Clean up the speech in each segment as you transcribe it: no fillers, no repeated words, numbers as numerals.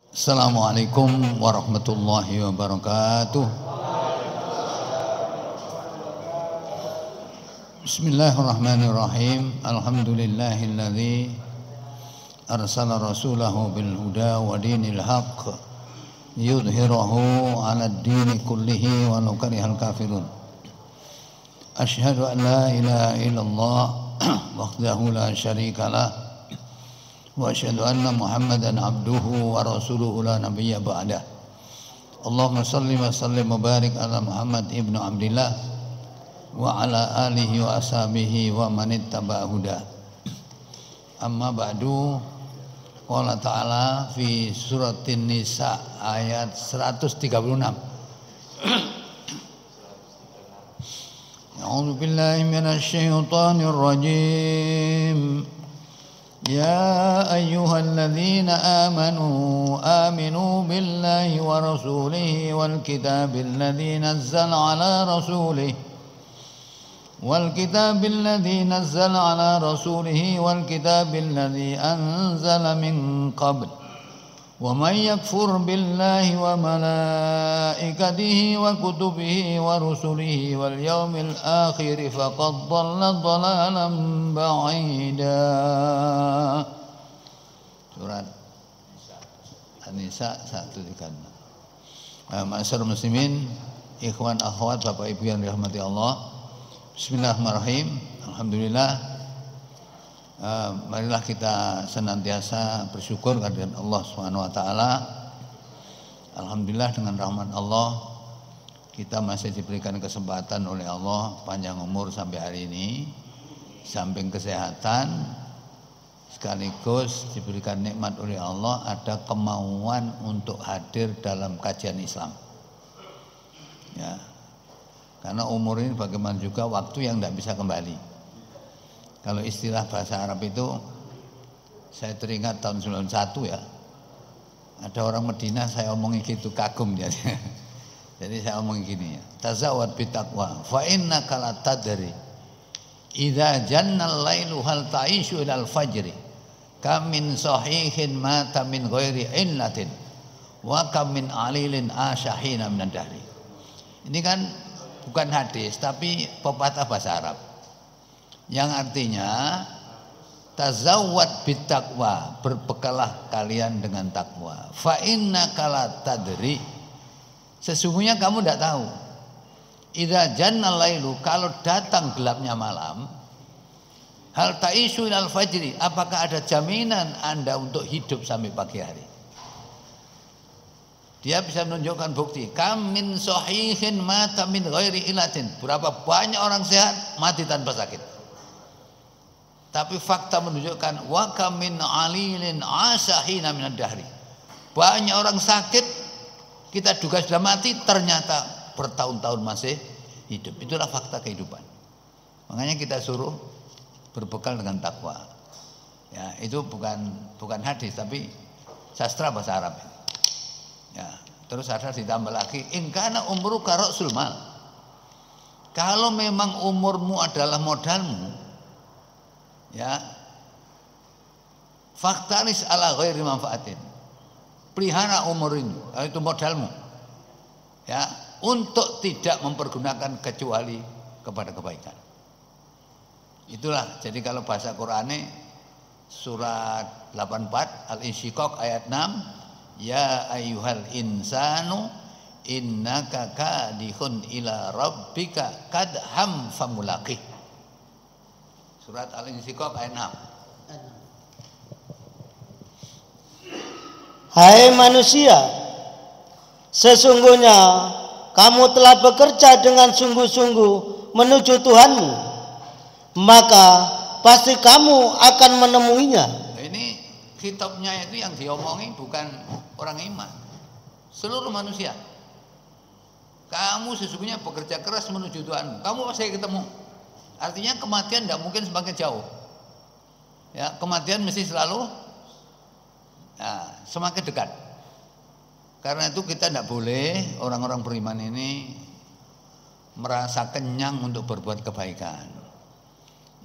Assalamualaikum warahmatullahi wabarakatuh. Bismillahirrahmanirrahim. Alhamdulillahilladzi arsala rasulahu bil huda wa dinil haqq yudhhirahu 'alad dini kullihi walau karihal kafirun. Asyhadu an la ilaha illallah wahdahu la syarikalah wa asyhadu anna Muhammadan abduhu wa rasuluhu la nabiyya ba'dah. Allahumma salli wa sallim wa barik ala Muhammad ibnu Abdillah wa ala alihi wa ashabihi wa man ittaba'a huda. Amma ba'du. Qala ta'ala fi suratin Nisa ayat 136. A'udzu billahi minasy syaithanir rajim. Ya ayyuhalladzina aminu billahi wa rasulihi wal kitabil ladzi nazzala ala rasulihi والكتاب الذي نزل على رسوله والكتاب الذي أنزل من قبل ومن يكفر بالله وملائكته وكتبه ورسله واليوم الآخر فقد ضل ضلالا بعيدا. Surat An-Nisa 136. Ma'asyiral muslimin, ikhwan akhwat, Bapak Ibu yang dirahmati Allah. Bismillahirrahmanirrahim. Alhamdulillah, marilah kita senantiasa bersyukur kehadirat Allah Subhanahu wa taala. Alhamdulillah, dengan rahmat Allah kita masih diberikan kesempatan oleh Allah panjang umur sampai hari ini, samping kesehatan sekaligus diberikan nikmat oleh Allah ada kemauan untuk hadir dalam kajian Islam. Ya. Karena umur ini bagaimana juga waktu yang tidak bisa kembali. Kalau istilah bahasa Arab itu, saya teringat tahun 91 ya. Ada orang Medina saya omongin gitu, kagum dia. Jadi saya omongin gini ya. Tazawwad bitaqwa fa innaka la tadri idza jannal lailu hal ta'ishu ilal fajri kam min sahihin mata min ghairi illatin wa kam min alilin asyahina min dahri. Ini kan bukan hadis tapi pepatah bahasa Arab yang artinya tazawwad bittaqwa, berbekalah kalian dengan takwa. Fa innaka la tadri, sesungguhnya kamu tidak tahu. Idza jannal lailu, kalau datang gelapnya malam, hal ta'isu ilal fajri, apakah ada jaminan Anda untuk hidup sampai pagi hari? Dia bisa menunjukkan bukti. Kam min sahihin mata min ghairi ilatin. Berapa banyak orang sehat mati tanpa sakit. Tapi fakta menunjukkan wa kam min alilin asahina min dahri. Banyak orang sakit kita duga sudah mati, ternyata bertahun-tahun masih hidup. Itulah fakta kehidupan. Makanya kita suruh berbekal dengan takwa. Ya, itu bukan hadis tapi sastra bahasa Arab. Ya, terus ada ditambah lagi ingkana umruka ra'sul mal. Kalau memang umurmu adalah modalmu, ya, faktaris ala ghairi manfaatin. Pelihara umur itu modalmu, ya, untuk tidak mempergunakan kecuali kepada kebaikan. Itulah, jadi kalau bahasa Qur'ane surat 84 Al-Insyiqaq ayat 6, ya ayyuhal insanu innaka kadihun ila rabbika kadham famulaqih. Surat Al-Insyiqaq ayat 6. Hai manusia, sesungguhnya kamu telah bekerja dengan sungguh-sungguh menuju Tuhanmu, maka pasti kamu akan menemuinya. Ini kitabnya itu yang diomongi bukan orang iman, seluruh manusia. Kamu sesungguhnya bekerja keras menuju Tuhanmu, kamu pasti ketemu. Artinya kematian tidak mungkin semakin jauh. Ya, kematian mesti selalu semakin dekat. Karena itu kita tidak boleh orang-orang beriman ini merasa kenyang untuk berbuat kebaikan.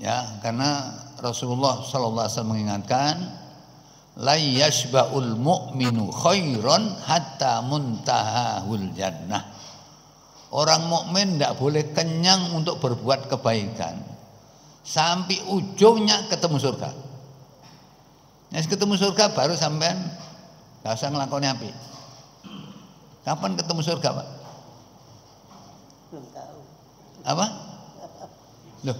Ya, karena Rasulullah SAW mengingatkan, la yashba'ul mu'minu khairan hatta muntahahul jannah. Orang mukmin tidak boleh kenyang untuk berbuat kebaikan sampai ujungnya ketemu surga. Nah, ketemu surga baru sampean gak usah ngelakoni api. Kapan ketemu surga, Pak? Belum tahu. Apa? Loh,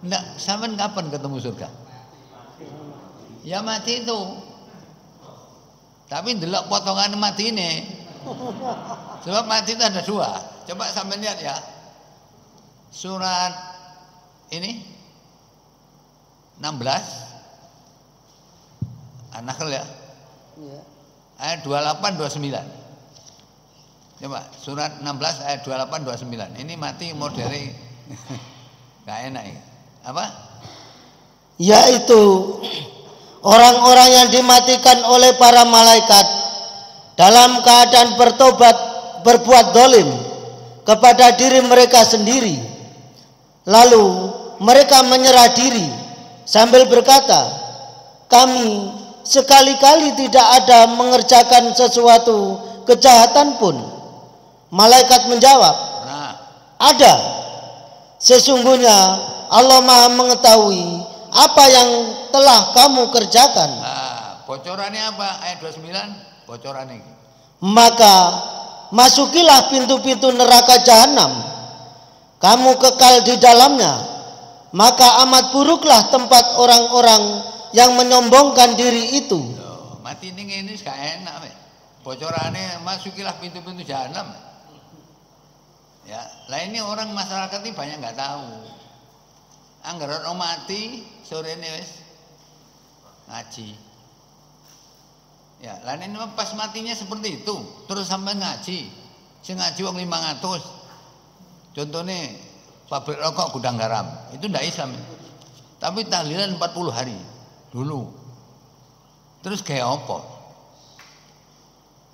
enggak, sampean kapan ketemu surga? Ya mati itu. Tapi ndelok potongan mati ini. Sebab mati itu ada dua. Coba sampean lihat ya. Surat ini 16 An-Nahl ya. Ya. Ayat 28 29. Coba surat 16 ayat 28 29. Ini mati modern. Gak enak ya. Apa? Yaitu orang-orang yang dimatikan oleh para malaikat dalam keadaan bertobat berbuat dolim kepada diri mereka sendiri, lalu mereka menyerah diri sambil berkata, kami sekali-kali tidak ada mengerjakan sesuatu kejahatan pun. Malaikat menjawab, ada. Sesungguhnya Allah Maha mengetahui apa yang telah kamu kerjakan. Bocorannya apa? Ayat 29 bocorannya. Maka masukilah pintu-pintu neraka jahanam, kamu kekal di dalamnya. Maka amat buruklah tempat orang-orang yang menyombongkan diri itu. Loh, mati ini gak enak. Bocorannya masukilah pintu-pintu jahanam. Ya, lah ini orang masyarakat ini banyak nggak tahu. Anggaran mati sore ini wes ngaji. Ya, lah ini pas matinya seperti itu, terus sampai ngaji. Sing ngaji wong 500. Contohnya pabrik rokok gudang garam, itu ndak Islam. Tapi tahlilan 40 hari dulu. Terus kayak apa?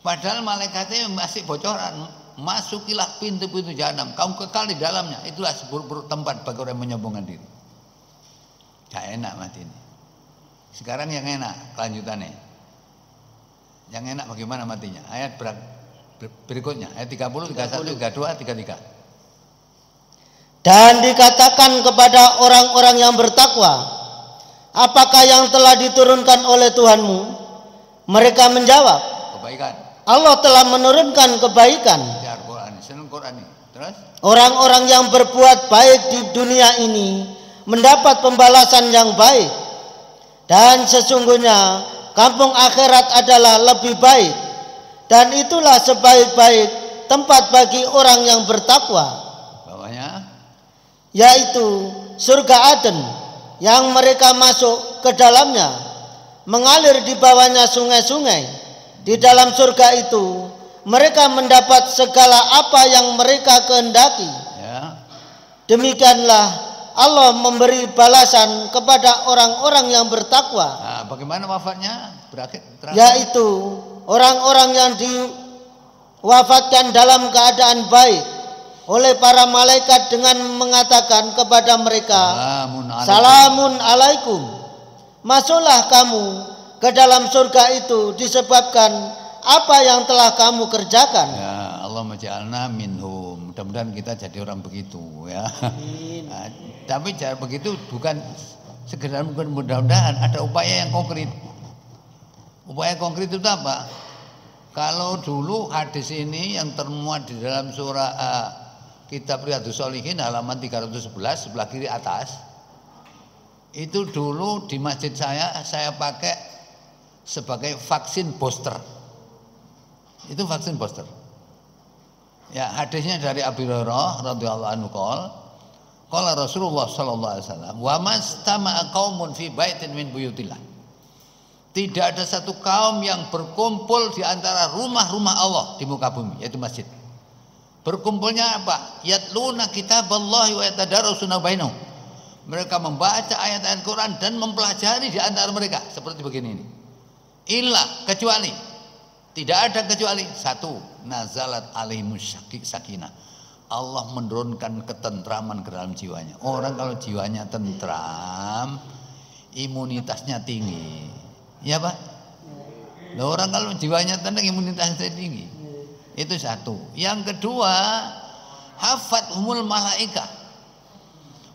Padahal malaikatnya masih bocoran. Masukilah pintu-pintu jahanam, kamu kekal di dalamnya. Itulah seburuk-buruk tempat bagi orang yang menyombongkan diri. Gak enak mati ini. Sekarang yang enak kelanjutannya. Yang enak bagaimana matinya? Ayat berikutnya, ayat 30, 31, 32, 33. Dan dikatakan kepada orang-orang yang bertakwa, apakah yang telah diturunkan oleh Tuhanmu? Mereka menjawab, kebaikan. Allah telah menurunkan kebaikan. Ya Al-Quran, senang Quran ini. Terus? Orang-orang yang berbuat baik di dunia ini mendapat pembalasan yang baik. Dan sesungguhnya kampung akhirat adalah lebih baik. Dan itulah sebaik-baik tempat bagi orang yang bertakwa. Bawahnya? Yaitu surga Aden yang mereka masuk ke dalamnya, mengalir di bawahnya sungai-sungai. Di dalam surga itu mereka mendapat segala apa yang mereka kehendaki. Ya. Demikianlah Allah memberi balasan kepada orang-orang yang bertakwa. Nah, bagaimana wafatnya? Terakhir. Yaitu orang-orang yang diwafatkan dalam keadaan baik oleh para malaikat dengan mengatakan kepada mereka, Salamun alaikum. Masuklah kamu ke dalam surga itu disebabkan apa yang telah kamu kerjakan. Ya, Allah maj'alna minhum. Mudah-mudahan kita jadi orang begitu ya. Nah, tapi cara begitu bukan sekedar bukan mudah-mudahan, ada upaya yang konkret. Upaya konkret itu apa? Kalau dulu hadis ini yang termuat di dalam surah kitab Riyadhus Shalihin halaman 311 sebelah kiri atas. Itu dulu di masjid saya pakai sebagai vaksin booster. Itu vaksin booster. Ya, hadisnya dari Abu Hurairah radhiyallahu anhu qala Rasulullah sallallahu alaihi wasallam, "Wa mastama'a qaumun fi baitin min buyutillah." Tidak ada satu kaum yang berkumpul di antara rumah-rumah Allah di muka bumi, yaitu masjid. Berkumpulnya apa? Yatluna kitaballahi wa yatadarusuna bainahum. Mereka membaca ayat-ayat Quran dan mempelajari di antara mereka seperti begini ini. Illa kecuali, tidak ada kecuali satu, nazalat alaihimus sakinah. Allah menurunkan ketentraman ke dalam jiwanya. Orang kalau jiwanya tentram, imunitasnya tinggi. Ya Pak? Nah, orang kalau jiwanya tenang imunitasnya tinggi. Itu satu. Yang kedua, hafathumul malaikah.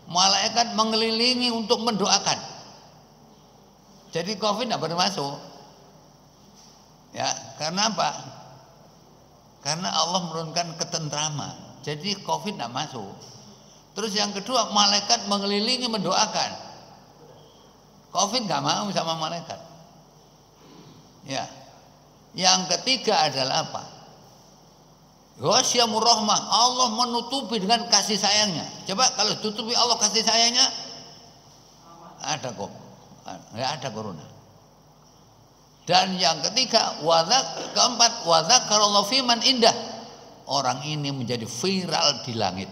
Malaikat mengelilingi untuk mendoakan. Jadi COVID tidak boleh masuk. Ya, karena apa? Karena Allah menurunkan ketentraman. Jadi COVID tidak masuk. Terus yang kedua, malaikat mengelilingi mendoakan. COVID nggak mau sama malaikat. Ya. Yang ketiga adalah apa? Ghasyiyamur rahmah, Allah menutupi dengan kasih sayangnya. Coba kalau tutupi Allah kasih sayangnya, ada kok, nggak ada corona. Dan yang ketiga, keempat, wadzakarallahu fiman indah. Orang ini menjadi viral di langit.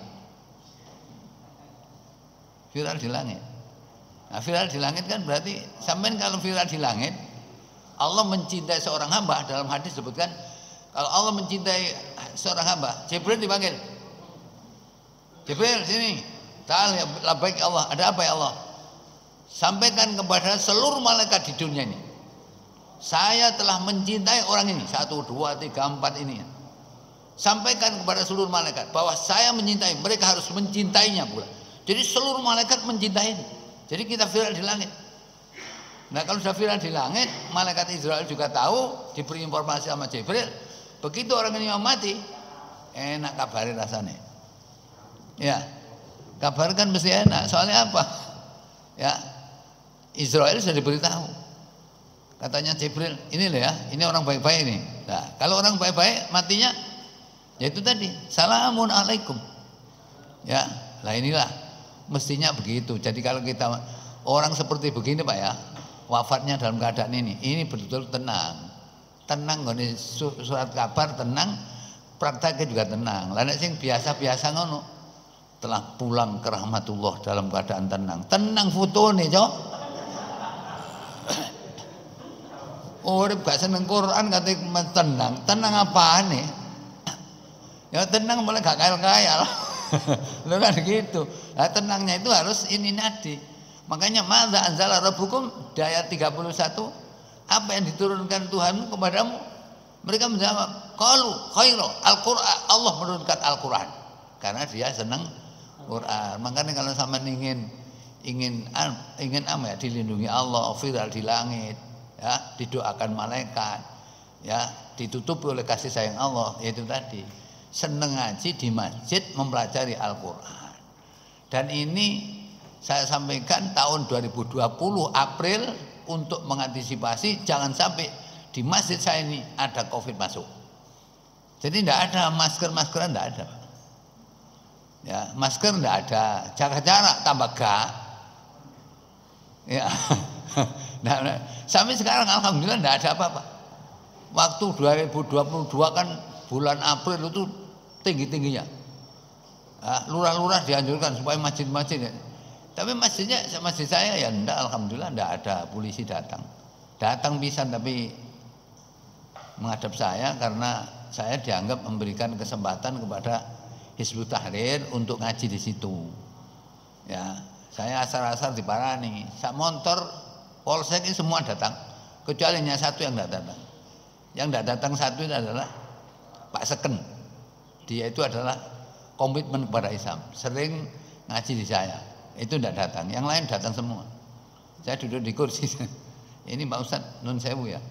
Viral di langit. Nah, viral di langit kan berarti sampean kalau viral di langit, Allah mencintai seorang hamba. Dalam hadis disebutkan kalau Allah mencintai seorang hamba, Jibril dipanggil. Jibril sini. Ta'al labbaik Allah. Ada apa ya Allah? Sampaikan kepada seluruh malaikat di dunia ini. Saya telah mencintai orang ini. 1, 2, 3, 4 ini. Sampaikan kepada seluruh malaikat bahwa saya mencintai. Mereka harus mencintainya pula. Jadi seluruh malaikat mencintai ini. Jadi kita viral di langit. Nah kalau sudah viral di langit, malaikat Israel juga tahu, diberi informasi sama Jibril. Begitu orang ini mau mati, enak kabarin rasanya. Ya, kabar kan mesti enak. Soalnya apa? Ya, Israel sudah diberitahu. Katanya Jibril, ini loh ya, ini orang baik-baik ini. Nah, kalau orang baik-baik matinya, ya itu tadi, salamun alaikum. Ya, lah inilah mestinya begitu. Jadi kalau kita orang seperti begini Pak ya, wafatnya dalam keadaan ini betul-betul tenang. Tenang ngene surat kabar tenang, prakteknya juga tenang. Lah nek sing biasa-biasa ngono telah pulang ke rahmatullah dalam keadaan tenang. Tenang fotone, Cok. Urip gak seneng Quran kate tenang. Tenang apane? Ya tenang mulai gak kayal-kayal. Lho kan gitu. Nah, tenangnya itu harus ini nadi. Makanya madza anzala rabbukum di ayat 31, apa yang diturunkan Tuhanmu kepadamu? Mereka menjawab, qalu khairu al-Qur'an. Allah menurunkan Al-Qur'an karena dia senang Quran. Makanya kalau sama ingin apa ya, dilindungi Allah, viral di langit, ya, didoakan malaikat, ya, ditutupi oleh kasih sayang Allah, yaitu tadi seneng ngaji di masjid mempelajari Al-Qur'an. Dan ini saya sampaikan tahun 2020 April untuk mengantisipasi jangan sampai di masjid saya ini ada COVID masuk. Jadi tidak ada maskeran tidak ada. Ya, masker tidak ada, jaga jarak tambah gak. Ya. Nah, sampai sekarang alhamdulillah tidak ada apa-apa. Waktu 2022 kan bulan April itu tinggi-tingginya. Ya, lurah-lurah dianjurkan supaya masjid-masjid. Tapi masjid saya ya enggak, alhamdulillah enggak ada polisi datang. Datang bisa tapi menghadap saya karena saya dianggap memberikan kesempatan kepada Hizbut Tahrir untuk ngaji di situ. Ya, saya asar-asar diparani. Sak motor polsek ini semua datang, kecuali hanya satu yang enggak datang. Yang enggak datang satu itu adalah Pak Seken. Dia itu adalah komitmen kepada Islam, sering ngaji di saya. Itu tidak datang, yang lain datang semua. Saya duduk di kursi. Ini Pak Ustadz nun sewu ya.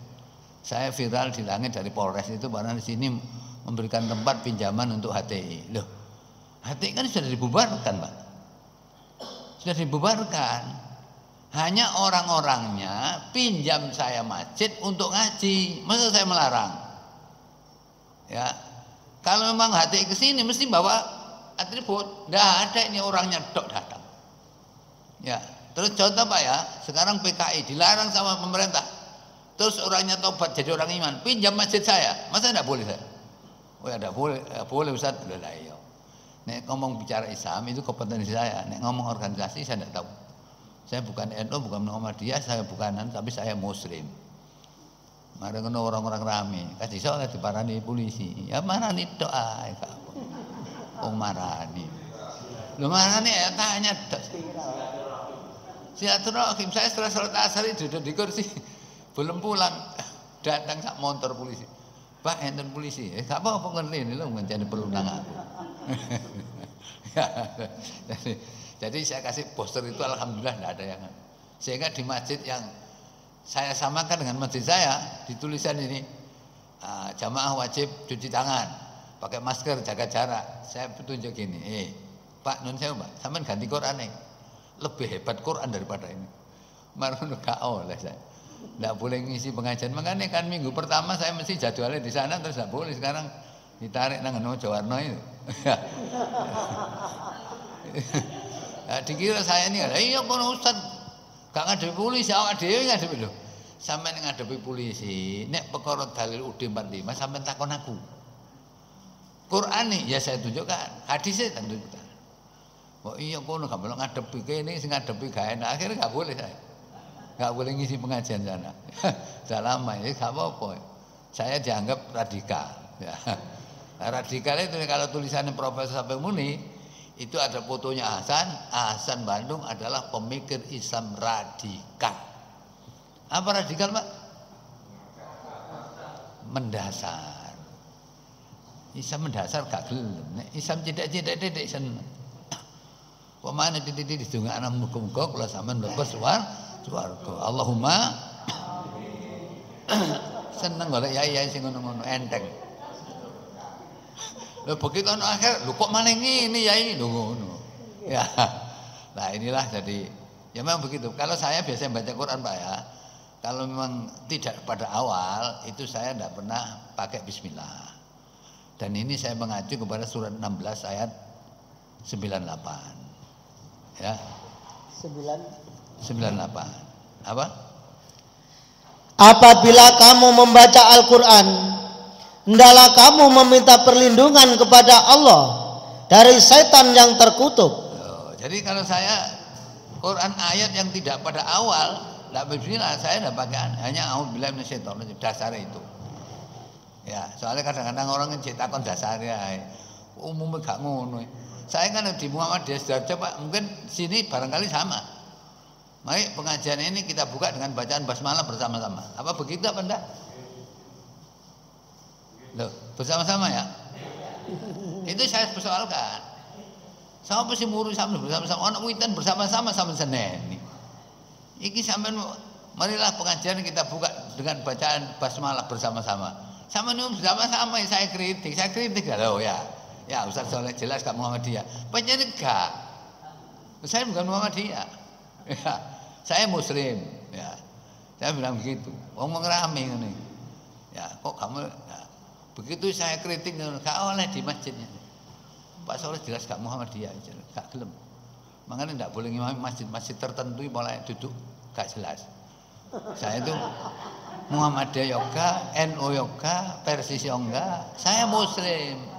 Saya viral di langit dari Polres itu karena di sini memberikan tempat pinjaman untuk HTI. Loh, HTI kan sudah dibubarkan Pak. Sudah dibubarkan. Hanya orang-orangnya pinjam saya masjid untuk ngaji. Masa saya melarang? Ya, kalau memang HTI ke sini mesti bawa atribut. Nggak ada ini orangnya dok datang. Ya, terus contoh Pak ya, sekarang PKI dilarang sama pemerintah. Terus orangnya tobat jadi orang iman, pinjam masjid saya, masa tidak boleh saya? Oh ya, tidak boleh, ya, boleh Ustaz. Lah iya. Nek ngomong bicara Islam itu kompetensi saya. Nek ngomong organisasi saya tidak tahu. Saya bukan NU, bukan Muhammadiyah, saya bukanan, tapi saya Muslim. Mari ngono orang-orang rame, kasih soalnya diparani polisi. Ya marani doa, oh marani. Lu marani ya tanya. Silaturahim, saya setelah sholat asar duduk di kursi, belum pulang, Datang sak motor polisi. Pak, enten polisi. Gak apa-apa ngerti ini lho ngencani perlu nang aku. Jadi saya kasih poster itu alhamdulillah enggak ada yang. Sehingga di masjid yang saya samakan dengan masjid saya di tulisan ini jamaah wajib cuci tangan, pakai masker, jaga jarak. Saya tunjuk gini, Pak nun sewu Pak, sampean ganti Quran nih. Lebih hebat Quran daripada ini. Marono gak oleh saya. Enggak boleh ngisi pengajian. Makanya kan minggu pertama saya mesti jadwalnya di sana terus enggak boleh sekarang ditarik nang ngono Jawarno itu. Nah, dikira saya ini iya kono Ustaz gak ngadepi polisi, awak dhewe ngadepi lho. Sampeyan ngadepi polisi, nek perkara dalil UD 45 sampeyan takon aku. Quran ya saya tunjukkan, hadisnya tak tunjukkan. Oh iya kono gak boleh ngadepi kene sing ngadepi gak enak, akhirnya gak boleh saya. Gak boleh ngisi pengajian sana. Sudah lama ini gak apa-apa. Saya dianggap radikal. Ya. Nah, radikal itu kalau tulisannya Profesor Sapeng Muni itu ada fotonya Hasan Bandung adalah pemikir Islam radikal. Apa radikal Pak? Mendasar. Islam mendasar gak gelem. Islam tidak seneng. Pemane titik-titik didongakno muga-muga kula sampean mlebet swarga. Allahumma seneng golek yai-yai sing ngono-ngono enteng. Lho begitu ana akhir, lho kok malah ngene yai lho ngono. Ya. Nah, inilah jadi ya memang begitu. Kalau saya biasanya baca Quran Pak ya. Kalau memang tidak pada awal itu saya tidak pernah pakai bismillah. Dan ini saya mengacu kepada surat 16 ayat 98. Ya. 98. Apa? Apabila kamu membaca Al-Quran, hendaklah kamu meminta perlindungan kepada Allah dari setan yang terkutuk. Jadi kalau saya Quran ayat yang tidak pada awal, tidak bismillah, saya tidak pakai, hanya auzubillahi minasyaitonir rajim, dasar itu. Ya, soalnya kadang-kadang orang ngecetakan dasarnya, umumnya gak ngono. Saya kan di Muhammadiyah Sidoarjo Pak, mungkin sini barangkali sama. Mari pengajian ini kita buka dengan bacaan basmalah bersama-sama. Apa begitu apa enggak? Loh, bersama-sama ya? Itu saya persoalkan. Sama pasti muru sama bersama-sama. Anak witan bersama-sama sama Senin. Iki sampai marilah pengajian kita buka dengan bacaan basmalah bersama-sama. Sama nih bersama-sama saya kritik loh ya. Ya Ustaz Soleh jelas gak Muhammadiyah. Panjenengan enggak. Saya bukan Muhammadiyah. Ya, saya Muslim. Ya, saya bilang begitu. Ngomong rame ini. Ya, kok kamu? Ya, begitu saya kritik, gak oleh di masjidnya. Pak Soleh jelas gak Muhammadiyah, gak gelem. Makanya tidak boleh ngimami masjid tertentu mulai duduk gak jelas. Saya itu Muhammadiyah yoga, NU yoga, Persis yoga. Saya Muslim.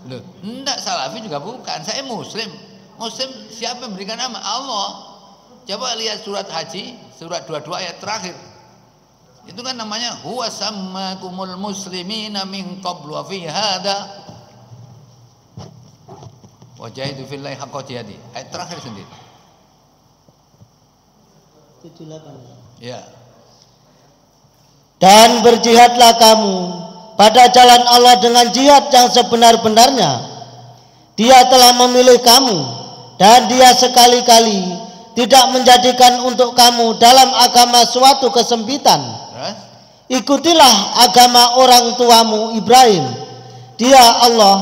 Loh, enggak Salafi juga bukan. Saya Muslim. Muslim siapa yang memberikan nama? Allah. Coba lihat surat Haji, surat 22 ayat terakhir. Itu kan namanya huwa sammakumul muslimina min qablu wa fi hada wa jahidu fillahi haqqa jihadi. Ayat terakhir sendiri. 78. Ya. Dan berjihadlah kamu pada jalan Allah dengan jihad yang sebenar-benarnya. Dia telah memilih kamu dan dia sekali-kali tidak menjadikan untuk kamu dalam agama suatu kesempitan. Ikutilah agama orang tuamu Ibrahim. Dia Allah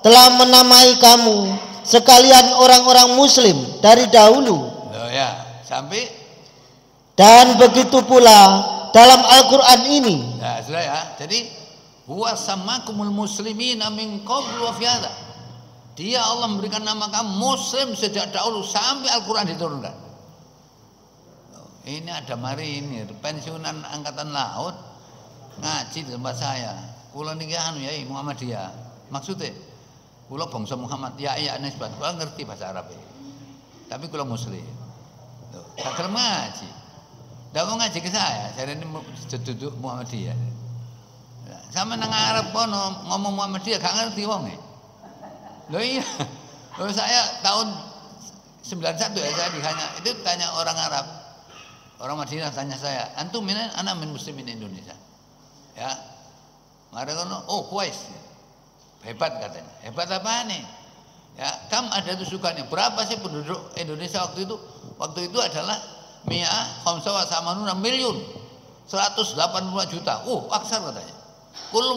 telah menamai kamu sekalian orang-orang muslim dari dahulu. Oh ya, sampai dan begitu pula dalam Al-Quran ini. Nah, sudah ya. Jadi huwa sammakumul muslimina min qablu wa fi hadha. Dia Allah memberikan nama kamu muslim sejak dahulu sampai Al-Quran diturunkan. Ini ada mari ini pensiunan angkatan laut ngaji di tempat saya. Kula niki anu ya Muhammadiyah. Maksudnya kula bangsa Muhammad ya nisbat. Kula ngerti bahasa Arab. Tapi kula muslim. Gak gelem ngaji. Ndak mau ngaji ke saya ini duduk Muhammadiyah. Sama nang Arab kono ngomong Muhammadiyah gak ngerti wong e. Loh iya. Loh saya tahun 91 ya saya ditanya, itu tanya orang Arab. Orang Madinah tanya saya, antum mina anak min muslimin Indonesia. Ya. Mereka bilang, oh kuais. Hebat katanya. Hebat apa nih? Ya, kam ada tusukannya. Berapa sih penduduk Indonesia waktu itu? Waktu itu adalah mi'a khamsa wa samanuna milyun. 185 juta. Aksar katanya. Kul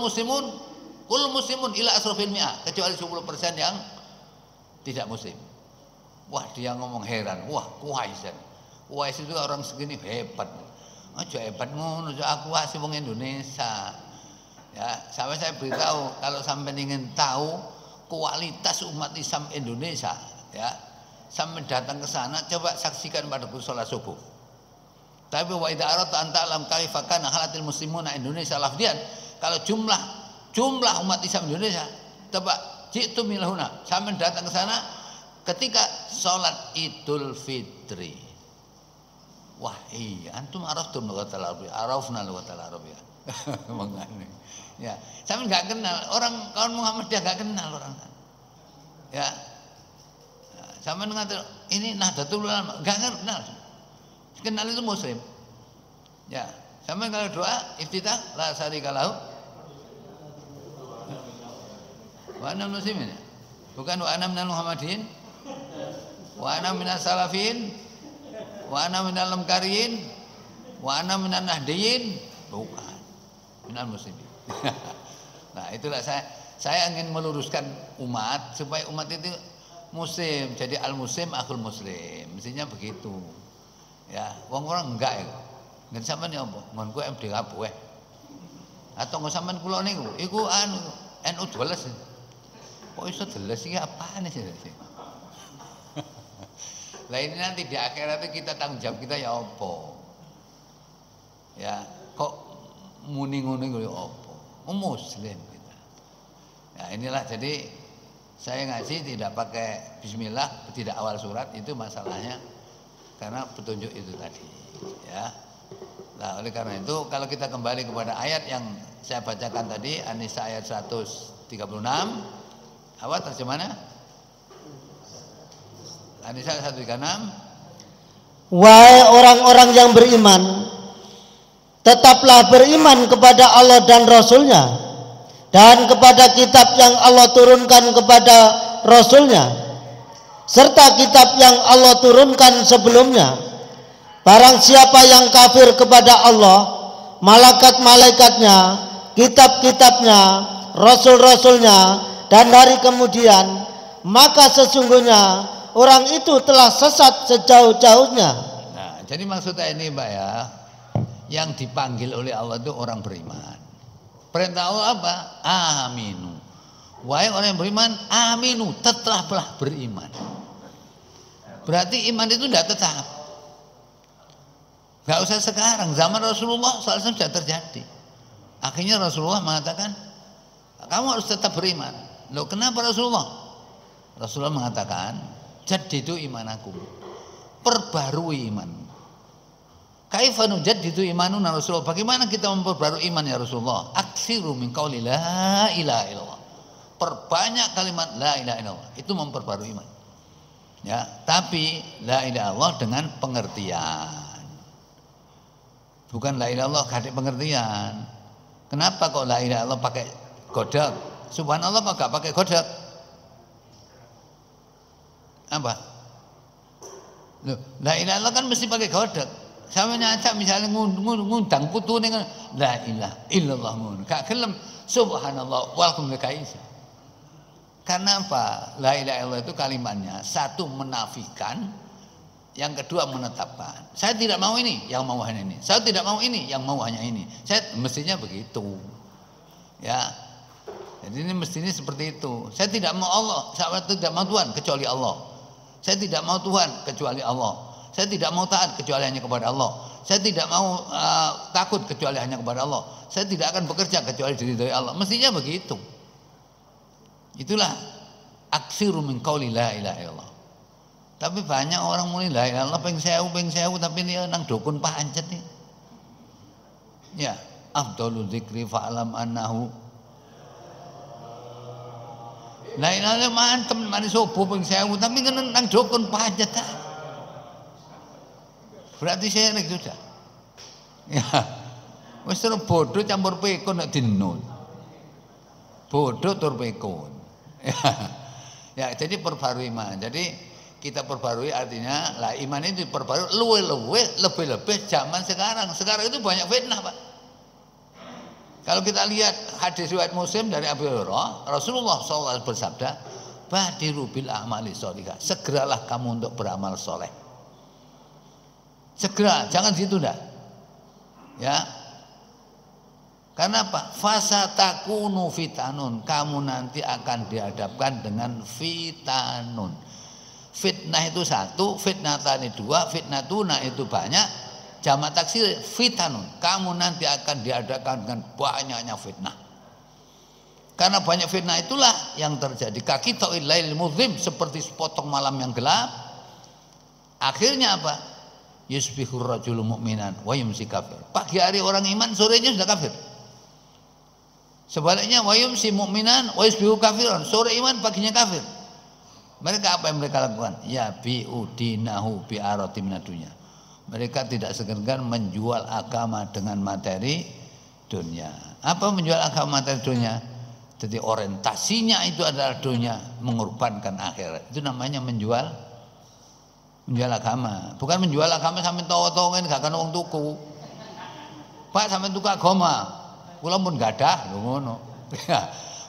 muslimun ila asrofil mi'a, kecuali 10% yang tidak muslim. Wah, dia ngomong heran. Wah, Kuwais itu orang segini hebat. Aja hebat ngono, aku asli wong Indonesia. Ya, sampai saya beritahu kalau sampai ingin tahu kualitas umat Islam Indonesia, ya, sampai datang ke sana coba saksikan pada sholat subuh. Tapi wa idza aradta an ta'lam kaifa kana halatil muslimuna Indonesia lafdian, kalau jumlah umat Islam Indonesia, coba jitu milahuna, sampai datang ke sana ketika sholat Idul Fitri. Wah iya, antum araftum lughatal Arabiyah, arafna lughatal Arabiyah. Ya, sampai nggak kenal orang kaum Muhammad, dia nggak kenal orang. Ya, sampai mengatakan ini Nahdlatul Ulama, nggak kenal. Kenal itu Muslim. Ya, sampai kalau doa iftitah la syarika lahu wa ana muslimin, bukan wa ana minal Muhammadin, wa ana minas salafin, wa ana minal lamkarin, wa ana minan nahdiyin, bukan minal muslimin. Nah, itulah saya ingin meluruskan umat supaya umat itu muslim, jadi al muslim akhul muslim, mestinya begitu. Ya, wong orang enggak ya. Ngen sampean ya apa? Ngon ku MD kabeh. Atau ngon sampean kula niku, iku anu NU 12. Kok iso 12 iki apaan sih? Lah ini nanti di akhirat kita tanggung jawab kita ya apa? Ya, kok muni ngono iku ya apa? Muslim kita. Ya inilah, jadi saya ngaji tidak pakai bismillah, tidak awal surat, itu masalahnya karena petunjuk itu tadi, ya. Nah, oleh karena itu kalau kita kembali kepada ayat yang saya bacakan tadi, An-Nisa ayat 136, apa terjemahannya? An-Nisa 136. Wahai orang-orang yang beriman, tetaplah beriman kepada Allah dan Rasul-Nya dan kepada kitab yang Allah turunkan kepada Rasul-Nya serta kitab yang Allah turunkan sebelumnya. Barang siapa yang kafir kepada Allah, malaikat-malaikatnya, kitab-kitabnya, rasul-rasulnya, dan hari kemudian, maka sesungguhnya orang itu telah sesat sejauh-jauhnya. Nah, jadi maksudnya ini Mbak ya, yang dipanggil oleh Allah itu orang beriman. Perintah Allah apa? Aminu. Wahai orang yang beriman, aminu, tetaplah beriman. Berarti iman itu tidak tetap. Gak usah sekarang, zaman Rasulullah SAW sudah terjadi. Akhirnya Rasulullah mengatakan, kamu harus tetap beriman. Loh, kenapa Rasulullah? Rasulullah mengatakan, jadidu imanakum, perbarui iman. Kaifa nujaddidu imanuna Rasulullah? Bagaimana kita memperbarui iman ya Rasulullah? Aksiru min qauli la ilaha illallah. Perbanyak kalimat la ilaha illallah, itu memperbarui iman. Ya, tapi la ilaha illallah dengan pengertian. Bukan la ilaha illallah kadek pengertian. Kenapa kok la ilaha illallah pakai godok? Subhanallah kok gak pakai godok? Apa? Loh, la ilaha illallah kan mesti pakai godok. Sama nyacak misalnya ngundang putu dengan la ilaha illallah ngono. Gak gelem subhanallah walhamdulillah. Karena apa? La ilaha illallah itu kalimatnya satu menafikan, yang kedua menetapkan. Saya tidak mau ini, yang mau hanya ini. Saya tidak mau ini, yang mau hanya ini. Saya mestinya begitu. Ya. Jadi ini mestinya seperti itu. Saya tidak mau Allah, saya tidak mau Tuhan kecuali Allah. Saya tidak mau Tuhan kecuali Allah. Saya tidak mau taat kecuali hanya kepada Allah. Saya tidak mau takut kecuali hanya kepada Allah. Saya tidak akan bekerja kecuali diridhoi Allah. Mestinya begitu. Itulah aksiru min qauli la ilaha illallah. Tapi banyak orang mulai la ilaha illallah peng sewu tapi dia nang dukun pancet nih. Ya, afdhalul dzikri fa'lam annahu la ilaha illallah mantem mari subuh peng sewu tapi kan nang dukun pancet. berarti syirik sudah. Ya, wis terus bodoh campur pikun nek dinun. Bodoh tur pikun. Ya, jadi perbarui iman. Jadi kita perbarui artinya lah iman itu diperbarui lebih zaman sekarang. Sekarang itu banyak fitnah, Pak. Kalau kita lihat hadis riwayat Muslim dari Abu Hurairah, Rasulullah SAW bersabda, "Badiru bil a'mali sholihah." Segeralah kamu untuk beramal soleh. Segera, jangan ditunda. Ya. Karena apa? Fasatakunu fitanun. Kamu nanti akan dihadapkan dengan fitanun. Fitnah itu satu, fitnatani dua, fitnatuna itu banyak. Jamak taksir fitanun. Kamu nanti akan dihadapkan dengan banyaknya fitnah. Karena banyak fitnah itulah yang terjadi. Kaki ta'il lail muzlim, seperti sepotong malam yang gelap. Akhirnya apa? Yusbihur rajulu mu'minan wa yumsi kafir. Pagi hari orang iman, sorenya sudah kafir. Sebaliknya wa yumsi mu'minan wa yusbihu kafiran. Sore iman, paginya kafir. Mereka apa yang mereka lakukan? Ya bi'udinahu bi'arati minadunya. Mereka tidak segan menjual agama dengan materi dunia. Apa menjual agama materi dunia? Jadi orientasinya itu adalah dunia, mengorbankan akhirat. Itu namanya menjual agama. Bukan menjual agama sampai tawa-tawa gak kena wong tuku. Pak sampai tuku agama. Kula pun gadah ngono.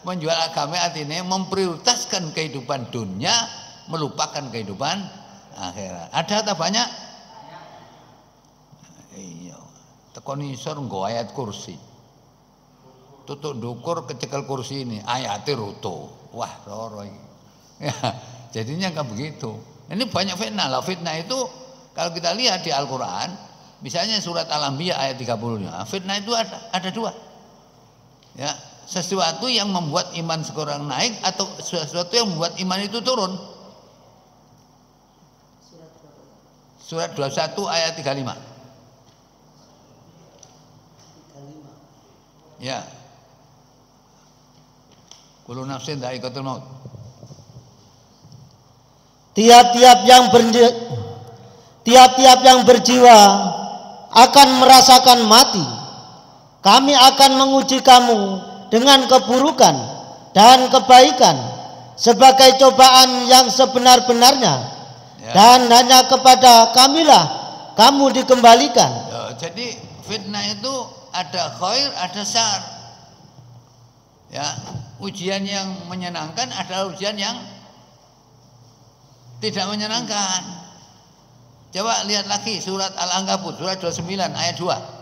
Menjual agama artinya memprioritaskan kehidupan dunia, melupakan kehidupan akhirat. Ada atau banyak? Iya. Tekon isor nggo ayat kursi. Tutuk dukur kecekel kursi ini, ayatnya ruto. Wah, loro iki. Ya, jadinya kan begitu. Ini banyak fitnah lah. Fitnah itu kalau kita lihat di Al-Quran, misalnya surat Al-Anbiya ayat 30-nya, fitnah itu ada dua. Ya, sesuatu yang membuat iman seseorang naik atau sesuatu yang membuat iman itu turun. Surat 21 ayat 35. Ya. Kullu nafsin dha'iqatul maut. Tiap-tiap yang berjiwa akan merasakan mati. Kami akan menguji kamu dengan keburukan dan kebaikan sebagai cobaan yang sebenar-benarnya. Ya. Dan hanya kepada kamilah kamu dikembalikan. Ya, jadi fitnah itu ada khair, ada syar. Ya, ujian yang menyenangkan adalah ujian yang tidak menyenangkan. Coba lihat lagi surat Al-Ankabut surat 29 ayat 2.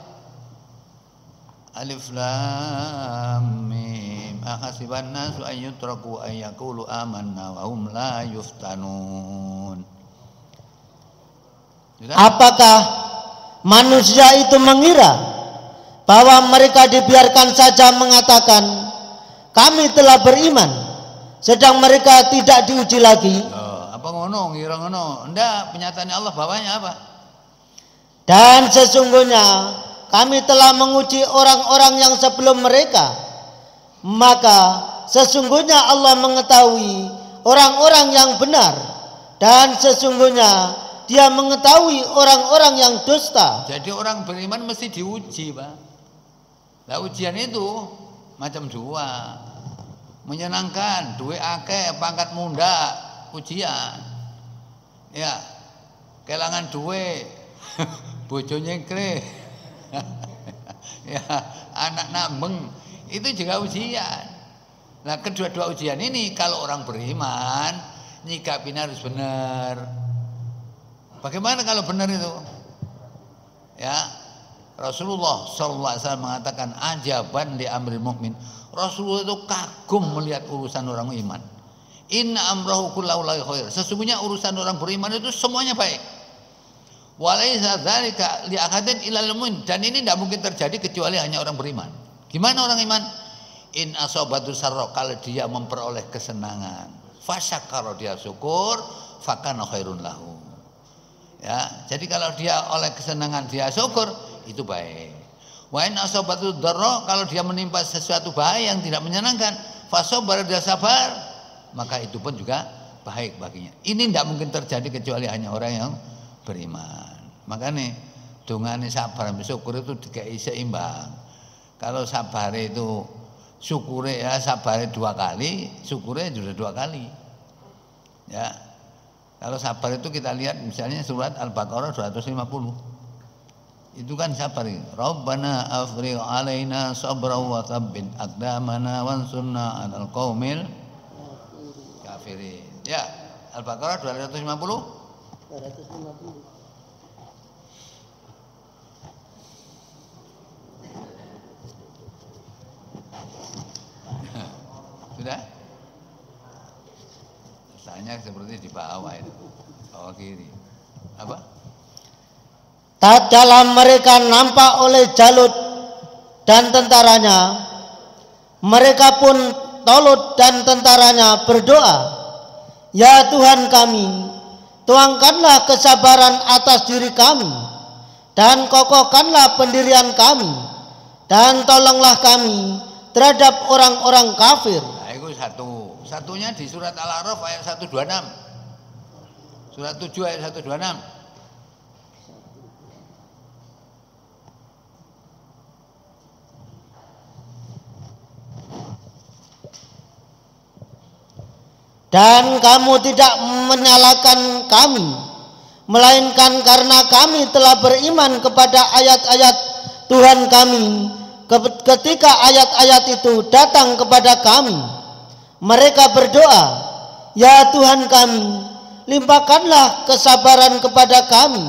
Alif lam mim ahasiban nasu an yutraku ay yaqulu amanna wa hum la yuftanun. Apakah manusia itu mengira bahwa mereka dibiarkan saja mengatakan kami telah beriman sedang mereka tidak diuji lagi? Apa ngono ngira ngono? Ndak, penyataan Allah bawahnya apa? Dan sesungguhnya kami telah menguji orang-orang yang sebelum mereka, maka sesungguhnya Allah mengetahui orang-orang yang benar, dan sesungguhnya Dia mengetahui orang-orang yang dusta. Jadi orang beriman mesti diuji, Pak. Nah, ujian itu macam dua. Menyenangkan, duit akeh, pangkat muda, ujian. Ya, kelangan duit, bojo nyekre. Ya, anak nambeng, itu juga ujian. Nah, kedua-dua ujian ini kalau orang beriman nyikapin harus benar. Bagaimana kalau benar itu? Ya, Rasulullah SAW mengatakan ajaban li amril mukmin. Rasulullah itu kagum melihat urusan orang iman. Inna amrahu kullahu khair. Sesungguhnya urusan orang beriman itu semuanya baik. Walaisa dzalika li ahadin illal mu'min, dan ini tidak mungkin terjadi kecuali hanya orang beriman. Gimana orang iman? In asabatu sarra, kalau dia memperoleh kesenangan, fasyakara, dia syukur, fakana khairun lahu. Ya, jadi kalau dia oleh kesenangan dia syukur, itu baik. Wa in asabatu dharra, kalau dia menimpa sesuatu bahaya yang tidak menyenangkan, fasabar, dia sabar, maka itu pun juga baik baginya. Ini tidak mungkin terjadi kecuali hanya orang yang beriman. Makanya dongane sabar syukur itu dikai seimbang. Kalau sabar itu syukure ya sabar 2 kali, syukure sudah 2 kali. Ya. Kalau sabar itu kita lihat misalnya surat Al-Baqarah 250. Itu kan sabar. Rabbana afrigh alaina sabran wa tsabbit aqdamana wansurna 'alal qaumil kafirin. Ya, Al-Baqarah 250. 250. Sudah? Rasanya seperti di bawah itu. Bawah kiri. Apa? Tatkala mereka nampak oleh Jalut dan tentaranya, mereka pun Tolut dan tentaranya berdoa, "Ya Tuhan kami, tuangkanlah kesabaran atas diri kami dan kokohkanlah pendirian kami dan tolonglah kami terhadap orang-orang kafir." Nah, itu satu. Satunya di surat Al-A'raf ayat 126. Surat 7 ayat 126. Dan kamu tidak menyalahkan kami, melainkan karena kami telah beriman kepada ayat-ayat Tuhan kami ketika ayat-ayat itu datang kepada kami. Mereka berdoa, "Ya Tuhan kami, limpahkanlah kesabaran kepada kami,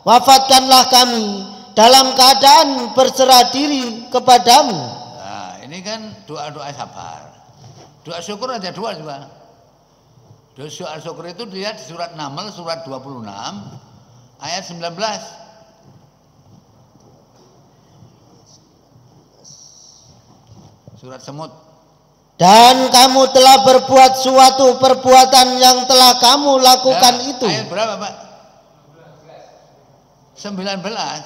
wafatkanlah kami dalam keadaan berserah diri kepadamu." Nah, ini kan doa-doa sabar. Doa syukur ada 2 juga. Doa syukur itu dilihat di surat Naml surat 26 ayat 19. Surat Semut. Dan kamu telah berbuat suatu perbuatan yang telah kamu lakukan Dan itu. Ayat berapa, Pak? 19.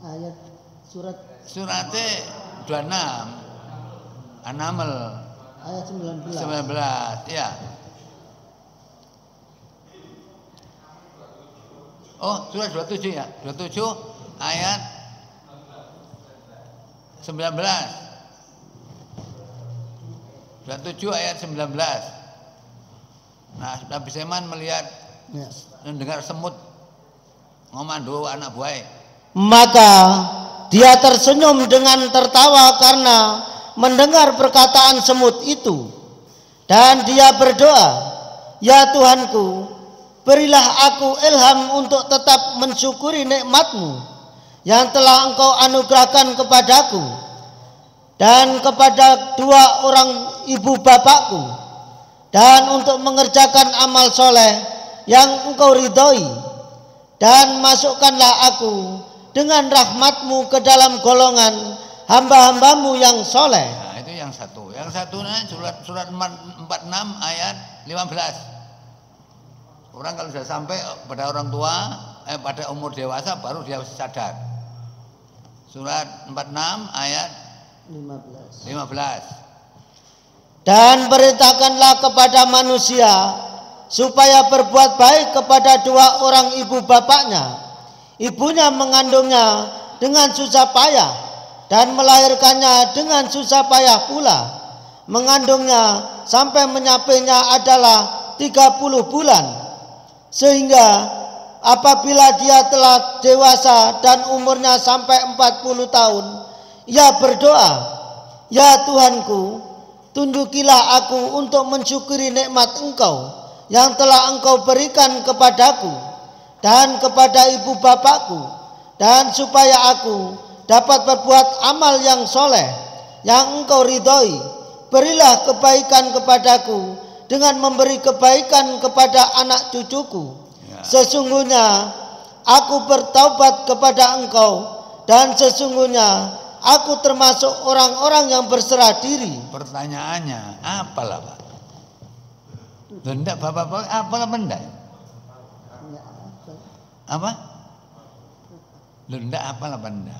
Ayat Suratnya 26. An-Naml. Ayat 19. 19, ya. Oh, surat 27 ya. 27 ayat 19. 27 ayat 19. Nah, Nabi Sulaiman melihat mendengar semut ngomando anak buah. Maka dia tersenyum dengan tertawa karena mendengar perkataan semut itu, dan dia berdoa, "Ya Tuhanku, berilah aku ilham untuk tetap mensyukuri nikmat-Mu yang telah Engkau anugerahkan kepadaku dan kepada 2 orang ibu bapakku, dan untuk mengerjakan amal soleh yang Engkau ridhoi, dan masukkanlah aku dengan rahmat-Mu ke dalam golongan hamba-hambamu yang soleh." Nah, itu yang satu. Yang satunya surat 46 ayat 15. Orang kalau sudah sampai pada orang tua, pada umur dewasa baru dia sadar. Surat 46 ayat 15. Dan perintahkanlah kepada manusia supaya berbuat baik kepada 2 orang ibu bapaknya. Ibunya mengandungnya dengan susah payah dan melahirkannya dengan susah payah pula. Mengandungnya sampai menyapainya adalah 30 bulan. Sehingga apabila dia telah dewasa dan umurnya sampai 40 tahun, ia berdoa, "Ya Tuhanku, tunjukilah aku untuk mensyukuri nikmat Engkau yang telah Engkau berikan kepadaku dan kepada ibu bapakku, dan supaya aku dapat berbuat amal yang soleh yang Engkau ridhoi. Berilah kebaikan kepadaku dengan memberi kebaikan kepada anak cucuku. Sesungguhnya aku bertaubat kepada Engkau, dan sesungguhnya aku termasuk orang-orang yang berserah diri." Pertanyaannya, apalah Pak? Enggak Bapak-bapak, apalah benda? Apa? Enggak apalah benda?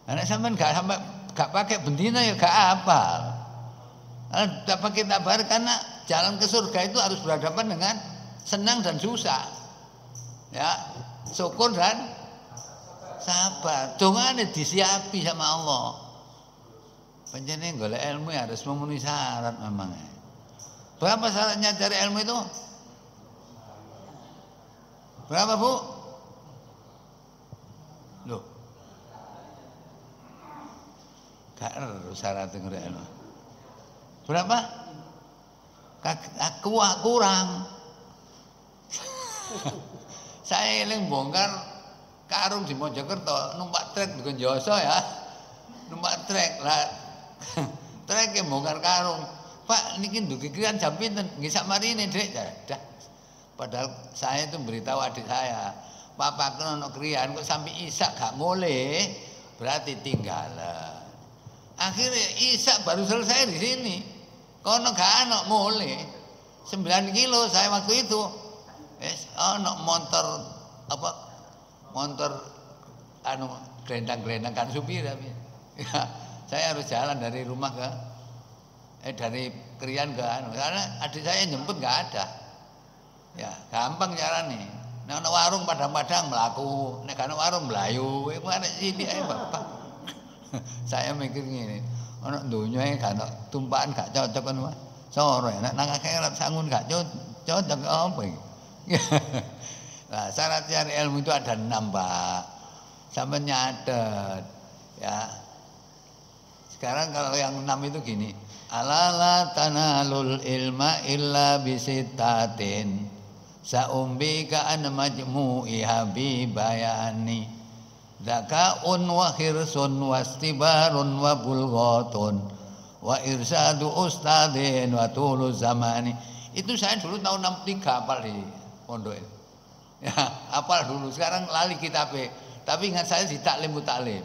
Anak sampean gak pakai bendina ya gak apal. Tidak pakai tabar karena jalan ke surga itu harus berhadapan dengan senang dan susah. Ya, syukur dan sabar. Dongane disiapi sama Allah. Panjenengan golek ilmu harus memenuhi syarat memang. Berapa syaratnya cari ilmu itu? Berapa, Bu? Loh. Gak harus syarat golek ilmu. Berapa? Kurang. Saya eling bongkar karung di Mojokerto, numpak trek di Konjoso ya. Numpak trek lah. Trek yang bongkar karung. Pak, niki ndugi krian jam pinten? Nggih sak marine, Dik. Dah. Padahal saya itu beritahu adik saya, Papa kena krian kok sampai isak gak ngoleh, berarti tinggalan. Akhirnya isak baru selesai di sini. Kono gak ana ngoleh. 9 kilo saya waktu itu. Ono motor anu gelendang-gelendang kan supir tapi ya, saya harus jalan dari rumah ke dari Krian ke anu karena adik saya jemput nggak ada ya gampang carane nek ana warung padang-padang mlaku nek ana warung mlayu iku arek sithik ae bapak saya mikir ngene ana donya gak ana tumpakan gak cocok kan sore nek nang akhirat sangun gak cocok apa iki. Nah, syarat cari ilmu itu ada 6, Pak. Sampai nyatet ya. Sekarang kalau yang 6 itu gini, alala tanalul ilma illa bisittatin saumbika an majmu'i habibayani dzakaun wa khirsun wastibarun wa bulghatun wa irsadu ustadin wa tulu zamani. Itu saya dulu tahun 63 hafal di pondok itu. Ya, hafal dulu. Sekarang lali kitabnya. Tapi ingat saya di taklim mutaklim.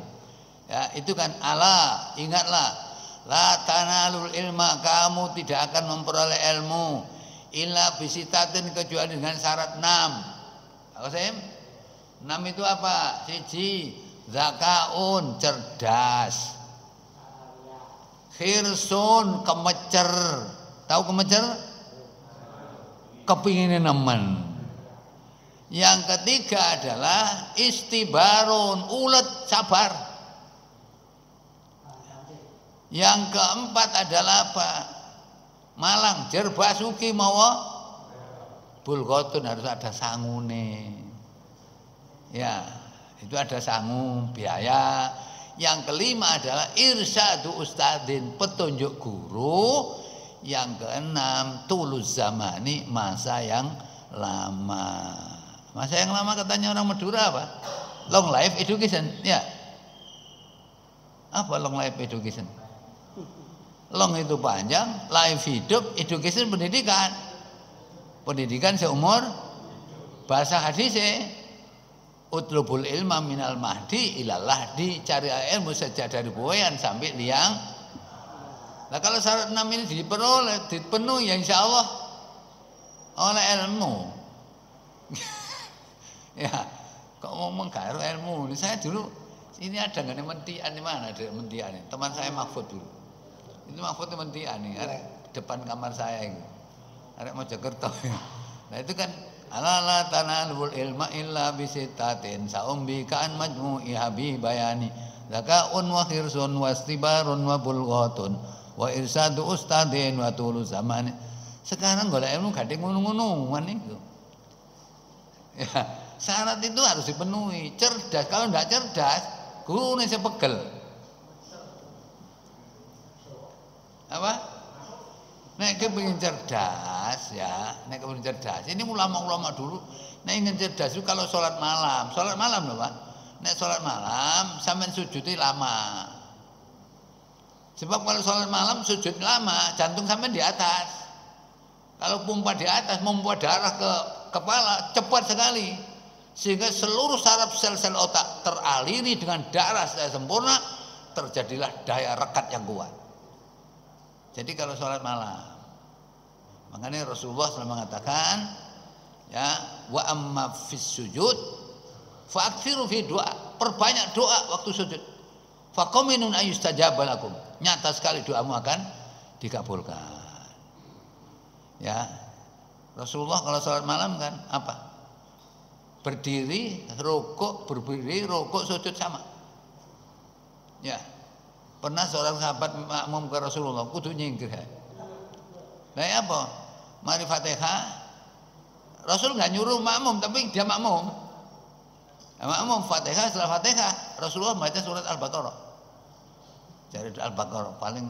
Ya, itu kan ala, ingatlah. La tanalul ilma, kamu tidak akan memperoleh ilmu illa bisitatin kecuali dengan syarat 6. Apa sih? 6 itu apa? Siji, zakaun, cerdas. Khirsun, kemecer. Tahu kemecer? Kepinginnya nemen. Yang ketiga adalah istibarun, ulet, sabar. Yang keempat adalah apa? Malang, jerbasuki mawa bulgotun, harus ada sangune. Ya, itu ada sangu, biaya. Yang kelima adalah irsyadu ustadin, petunjuk guru. Yang keenam tulus zamani, masa yang lama. Masa yang lama katanya orang Madura apa? Long life education, ya. Apa long life education? Long itu panjang, life hidup, education pendidikan. Pendidikan seumur. Bahasa hadisnya utlubul ilma minal mahdi ilallah, dicari ilmu sejak dari buayan sampai liang. Nah kalau syarat 6 ini dipenuhi ya insya Allah oleh ilmu. Ya, kok ngomong gak ilmu? Saya dulu ini ada nggak nih mentian di mana? Ada mentian nih. Teman saya Mahfud dulu. Itu Mahfud itu mentian nih, ada depan kamar saya itu. Ada Mojokerto. Nah itu kan ala tanalul ilma illa bisittatin saumbika an majmu'i habibayani zakaun wa khirsun wastibarun wa bulghatun wa irsadu ustadin wa tulu zaman. Sekarang golek ilmu gak ngono-ngonoan itu. Ya, syarat itu harus dipenuhi. Cerdas, kalau enggak cerdas, gurunya sepegel. Apa? Nek kepengin cerdas ya, nek kepengin cerdas. Ini ulama-ulama dulu nek ingin cerdas itu kalau sholat malam loh Pak. Nek sholat malam sampai sujudnya lama. Sebab kalau sholat malam sujud lama, jantung sampai di atas. Kalau pompa di atas, membuat darah ke kepala cepat sekali, sehingga seluruh saraf sel-sel otak teraliri dengan darah secara sempurna, terjadilah daya rekat yang kuat. Jadi kalau sholat malam, makanya Rasulullah SAW mengatakan, ya, wa amma fis sujud, fa'akthiru fi doa, perbanyak doa waktu sujud. Faqaminun ayustajaba lakum, nyata sekali doamu akan dikabulkan. Ya, Rasulullah kalau sholat malam kan apa? Berdiri, rukuk, berdiri, rukuk, sujud sama. Ya. Pernah seorang sahabat makmum ke Rasulullah, kudu nyingkir. Nah ya apa? Mari Fatihah. Rasul nggak nyuruh makmum, tapi dia makmum. Nah, makmum Fatihah, setelah Fatihah Rasulullah baca surat Al-Baqarah. Dari Al-Baqarah paling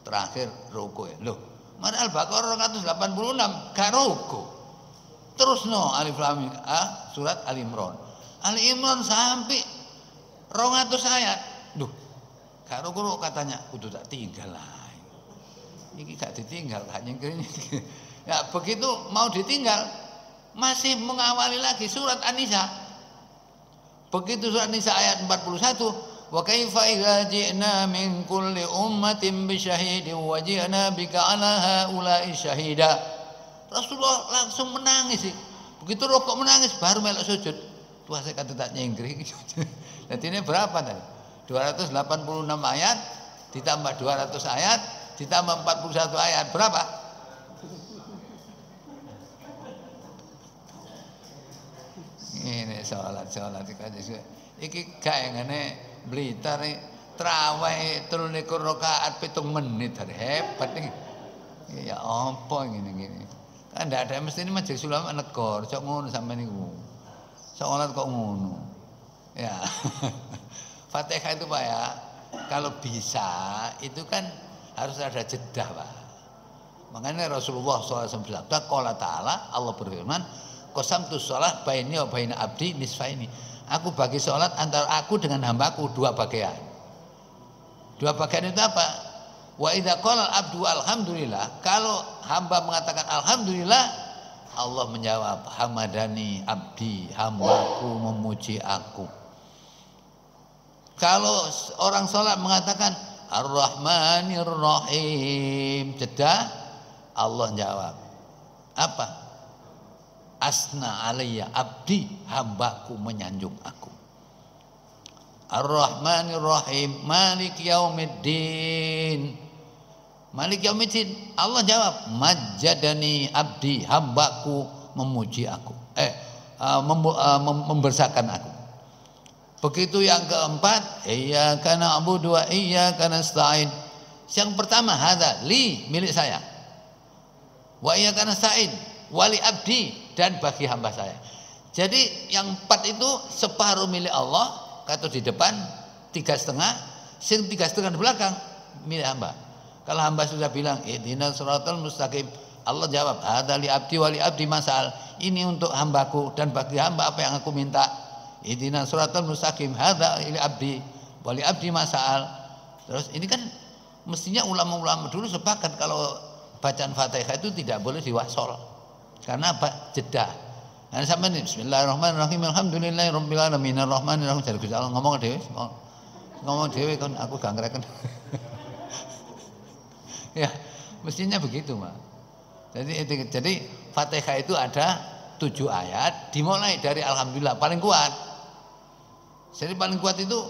terakhir rukuk ya. Loh, mari Al-Baqarah 186 gak rukuk. Terus no Alif Lam Mim surat Ali Imran. Ali Imran sampai 200 ayat. Duh, gak rukuk katanya, kudu tak tinggal lah. Ini gak ditinggal, gak nyingkir ini. Ya begitu mau ditinggal masih mengawali lagi surat An-Nisa. Begitu surat An-Nisa ayat 41, wa kaifa idza ji'na min kulli ummatin bi syahidin wa ji'na bika 'ala haula'i syahida. Rasulullah langsung menangis sih. Begitu rukuk menangis baru melok sujud. Tuh saya kata tak nyingkir. Jadi ini berapa tadi? 286 ayat ditambah 200 ayat ditambah 41 ayat berapa? Ini sholat iki kayaknya Blitar terawih 23 rakaat 7 menit hebat nih. Ya apa gini kan ndak ada mesti ini majelis ulama negor cok ngono sampai niku sholat kok ngono ya. Fatihah itu Pak ya kalau bisa itu kan harus ada jeda Pak. Makanya Rasulullah SAW bersabda qala ta'ala, Allah berfirman qasamtu sholat baini wa baina abdi nisfaini. Aku bagi sholat antara aku dengan hambaku 2 bagian. 2 bagian itu apa? Wa idza qala abdu alhamdulillah, kalau hamba mengatakan alhamdulillah, Allah menjawab hamadani abdi, hambaku memuji aku. Kalau orang sholat mengatakan ar-rahmanir rahim, jeda, Allah jawab apa? Asna alayya abdi, hambaku menyanjung aku. Ar-Rahmanir Rahim, Malik Yaumiddin. Malik Yaumiddin, Allah jawab majjadani abdi, hambaku memuji aku. Membersakan aku. Begitu yang keempat, iyyaka na'budu wa iyyaka nasta'in. Yang pertama hadza li, milik saya. Wa iyyaka nasta'in, wali abdi, dan bagi hamba saya. Jadi yang 4 itu separuh milik Allah, kata di depan 3,5, sing 3,5 di belakang milik hamba. Kalau hamba sudah bilang ihdinas siratal mustaqim, Allah jawab hadza li abdi wali abdi masal. Ini untuk hambaku dan bagi hamba apa yang aku minta. Ihdinas siratal mustaqim, hadza li abdi wali abdi masal. Terus ini kan mestinya ulama-ulama dulu sepakat kalau bacaan Fatihah itu tidak boleh diwasol. Karena apa? Jeda. Nah sampai ini bismillahirrahmanirrahim alhamdulillahirabbil alamin arrahmanirrahim. Jadi Gusti Allah ngomong dhewe kan aku gak ngereken. Ya, mestinya begitu, Pak. Jadi Fatihah itu ada 7 ayat dimulai dari alhamdulillah paling kuat. Jadi paling kuat itu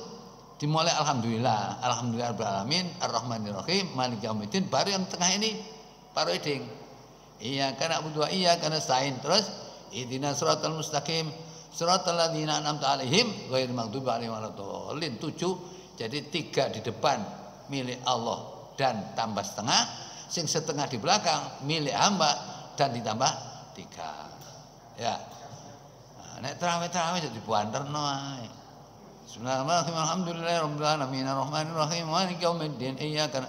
dimulai alhamdulillah, alhamdulillahirabbil alamin arrahmanirrahim maliki yaumiddin, baru yang tengah ini baru eding. Iyyaka na'budu wa iyyaka nasta'in. Terus ihdinas siratal mustaqim siratal ladzina an'amta 'alaihim ghairil maghdubi 'alaihim waladdallin. 7. Jadi 3 di depan milik Allah dan tambah setengah, sing setengah di belakang milik hamba dan ditambah 3. Ya. Nah, nek tarawih jadi buanterno ae. Bismillahirrahmanirrahim alhamdulillahirabbil alamin arrahmanirrahim maliki yaumiddin iyyaka.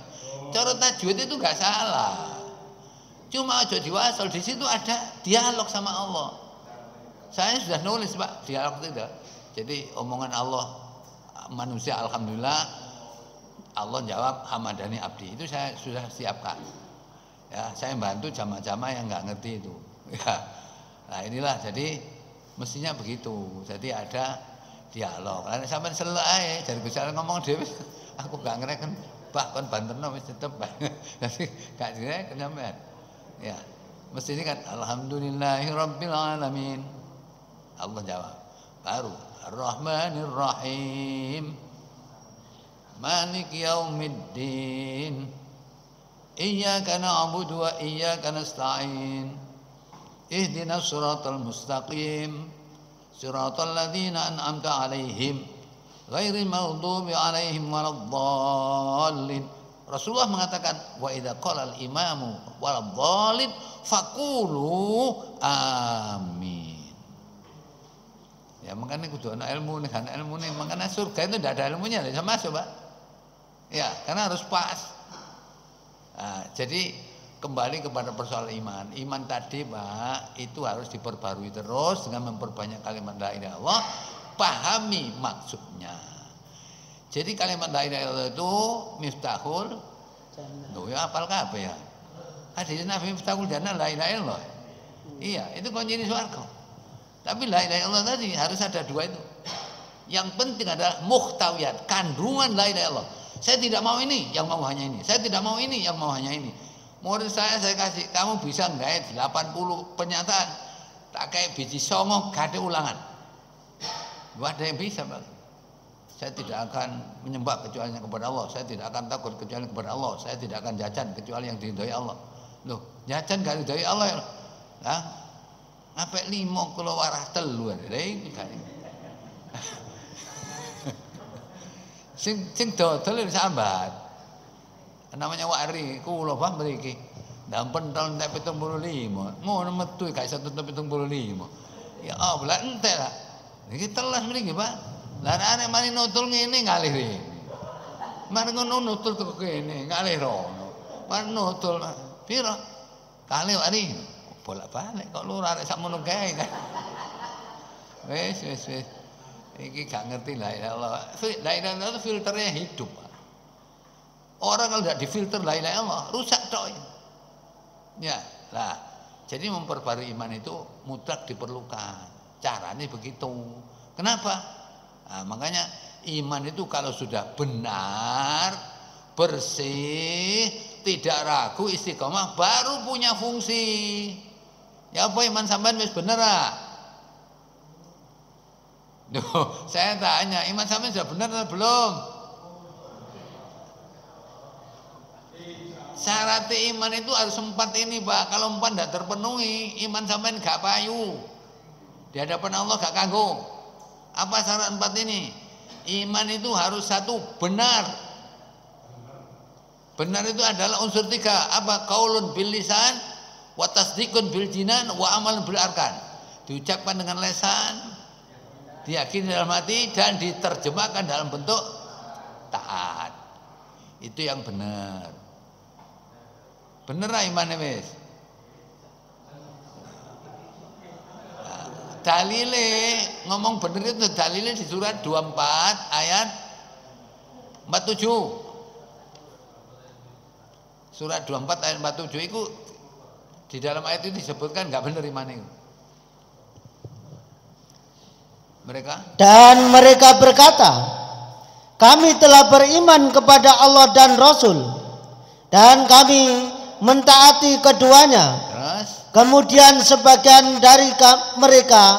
Cara tajwid itu enggak salah. Cuma aja diwasal, di situ ada dialog sama Allah. Saya sudah nulis Pak dialog itu. Jadi omongan Allah manusia alhamdulillah, Allah jawab hamadani abdi, itu saya sudah siapkan. Ya, saya bantu jamaah-jamaah yang nggak ngerti itu. Ya. Nah inilah jadi mestinya begitu. Jadi ada dialog. Karena sampai selesai jadi bisa ngomong dewe, aku nggak ngereken bahkan banterno wis tetep. Jadi gak direken sampean. Ya, mesti ini kan alhamdulillahirabbil alamin. Allah jawab. Baru Ar-Rahmanir Rahim. Maliki yaumiddin. Iyyaka na'budu wa iyyaka nasta'in. ihdinas siratal mustaqim siratal ladzina an'amta 'alaihim ghairil maghdubi 'alaihim waladdallin. Rasulullah mengatakan wa idza qala al-imamu waladdallin faqulu amin. Ya makanya kudu ana ilmu nih, karena ilmu nih, makanya surga itu tidak ada ilmunya, tidak bisa masuk, Pak. Ya, karena harus pas. Nah, jadi kembali kepada persoalan iman. Iman tadi, Pak, itu harus diperbarui terus dengan memperbanyak kalimat la ilaha illallah, pahami maksudnya. Jadi kalimat la ilaha illallah itu miftahul jannah. Ya hafal kabeh ya. Hadis Nabi miftahul jannah la ilaha illallah. Iya, itu kunci surga. Tapi la ilaha illallah tadi harus ada dua itu. Yang penting adalah muhtawiyat, kandungan la ilaha illallah. Saya tidak mau ini, yang mau hanya ini. Saya tidak mau ini, yang mau hanya ini. Murid saya kasih, kamu bisa nggak 80 pernyataan, tak kayak biji songo, gak ada ulangan. Gak ada yang bisa, Pak. Saya tidak akan menyembah kecuali kepada Allah. Saya tidak akan takut kecuali kepada Allah. Saya tidak akan jajan kecuali yang diridhoi Allah. Loh, jajan gak diridhoi Allah ya? Nah, apa 5 kilo warah telu iki kan. Sing dodol sambat. Namanya wari, kula Pak mriki. Ndang pentol entek 75. Ngono metu gak iso tutup 75. Ya Allah, entek lah. Iki telas mriki, Pak. Lah arek mari nutul ngene ngalih rene. Mari ngono nutul teko kene, ngalih rono. Mari nutul piro? Kalih wari. Bolak-balik kok lu arek sakmono kae kan. Wis. Iki gak ngerti la ilaha illallah. La ilaha illallah itu filternya hidup. Orang kalau tidak difilter la ilaha illallah rusak tok. Ya, lah. Jadi memperbarui iman itu mutlak diperlukan. Caranya begitu. Kenapa? Nah, makanya iman itu kalau sudah benar, bersih, tidak ragu, istiqomah, baru punya fungsi. Ya apa iman sampean wis bener ah? Duh, saya tanya, iman sampean sudah benar atau belum? Syarat iman itu harus 4 ini, Pak. Kalau 4 tidak terpenuhi, iman sampean gak payu. Di hadapan Allah gak kanggo. Apa syarat 4 ini? Iman itu harus 1, benar. Benar itu adalah unsur 3. Apa? Qaulun bil lisan, wa tasdiqun bil jinan, wa amalun bil arkan. Diucapkan dengan lisan, diyakini dalam hati, dan diterjemahkan dalam bentuk taat. Itu yang benar. Bener lah imannya wis. Dalile ngomong bener itu dalile di surat 24 ayat 47. Surat 24 ayat 47 itu di dalam ayat itu disebutkan nggak bener imannya. Dan mereka berkata, kami telah beriman kepada Allah dan Rasul, dan kami mentaati keduanya. Kemudian sebagian dari mereka